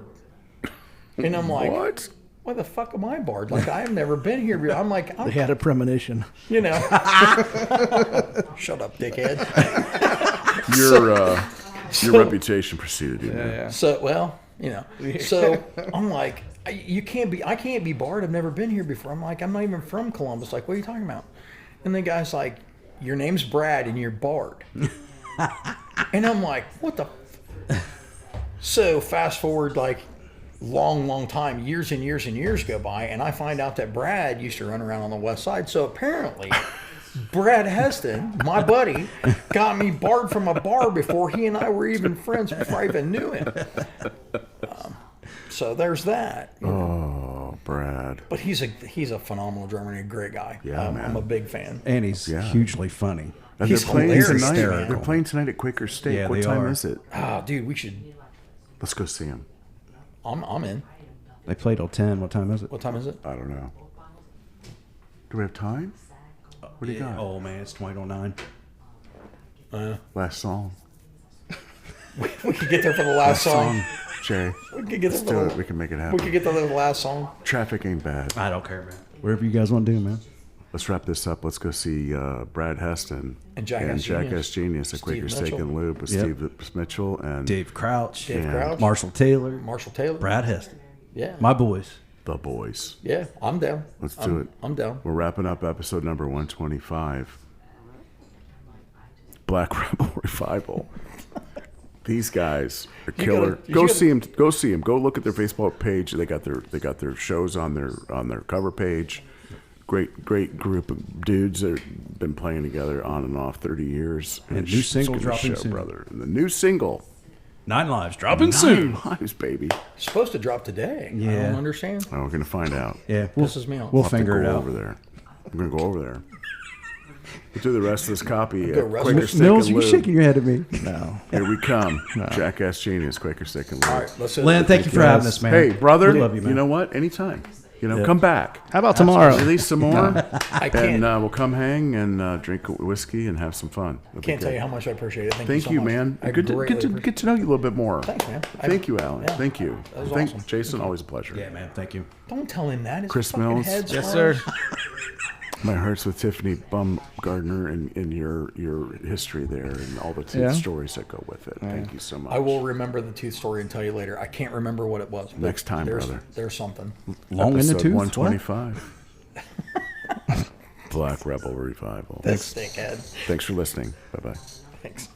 And I'm like, What? "Why the fuck am I barred? Like I've never been here." I'm like, They had a premonition. you know, shut up, dickhead. Your reputation preceded you. man. Yeah. So, well, you know, so I'm like, I can't be barred. I've never been here before. I'm like, I'm not even from Columbus. Like, what are you talking about? And the guy's like, "Your name's Brad and you're barred." And I'm like, what the? So fast forward like long time, years and years go by, and I find out that Brad used to run around on the west side. So apparently, Brad Heston, my buddy, got me barred from a bar before he and I were even friends, before I even knew him. So there's that. Oh, Brad. But he's a phenomenal drummer and a great guy. Yeah, man. I'm a big fan. And he's Yeah. hugely funny. And He's they're playing hilarious, tonight. man. They're playing tonight at Quaker Steak. Yeah, What they time are. is it? Ah, dude, we should. Let's go see him. I'm in. They play till 10. What time is it? What time is it? I don't know. Do we have time? What do you got? Oh, man, it's 20:09. Last song. We could get there for the last song. Jay. We could get Let's there for do the, it. We can make it We happen. could get to the last song. Traffic ain't bad. I don't care, man. Whatever you guys want to do, man. Let's wrap this up. Let's go see Brad Heston And Jackass Jackass Genius at Steve Quaker Steak Mitchell. and Lube with Yep. Steve Mitchell and Dave Crouch, Dave Yeah. Crouch, Marshall Taylor, Marshall Taylor, Brad Heston. Yeah, My boys. the boys. yeah, I'm down. Let's do it. I'm down. We're wrapping up episode number 125. Black Rebel Revival. These guys are killer. you Go gotta- see them. Go see them. Go look at their Facebook page. They got their shows on their cover page. Great group of dudes that have been playing together on and off 30 years. And it's new just single gonna dropping show, soon. brother. And the new single, 9 Lives dropping soon. 9 Lives, baby. It's supposed to drop today. I Yeah. don't understand. Oh, we're gonna find out. Yeah, Pisses me off. We'll I'll have to figure it go out. over there. I'm gonna go over there. We'll do the rest of this copy Go at wrestle. Quaker Steak Mills, and you Lube. shaking your head at me. No. Here we come. Jackass Genius, Quaker Steak and Lube. All right, let's. Len, thank you for having us, man. Hey, brother. We love you, man. know what? Anytime. Come back. How about tomorrow? Release some more. I can't. And we'll come hang and drink whiskey and have some fun. It'll be Can't tell good. you how much I appreciate it. Thank Thank you, so much. man. I Good to greatly appreciate get to know you a little bit more. Thanks, man. Thank you, Alan. Yeah. Thank you. That was Thank awesome. Jason. Always a pleasure. Yeah, man. Thank you. Don't tell him that. His Chris fucking Mills. head's Yes, hard. sir. My heart's with Tiffany Bumgardner and your history there and all the Yeah. stories that go with it. Thank you so much. I will remember the tooth story and tell you later. I can't remember what it was. but Next time, there's, brother. There's something. Long in the Episode tooth. 125. Black Rebel Revival. Thanks, dickhead. Thanks for listening. Bye bye. Thanks.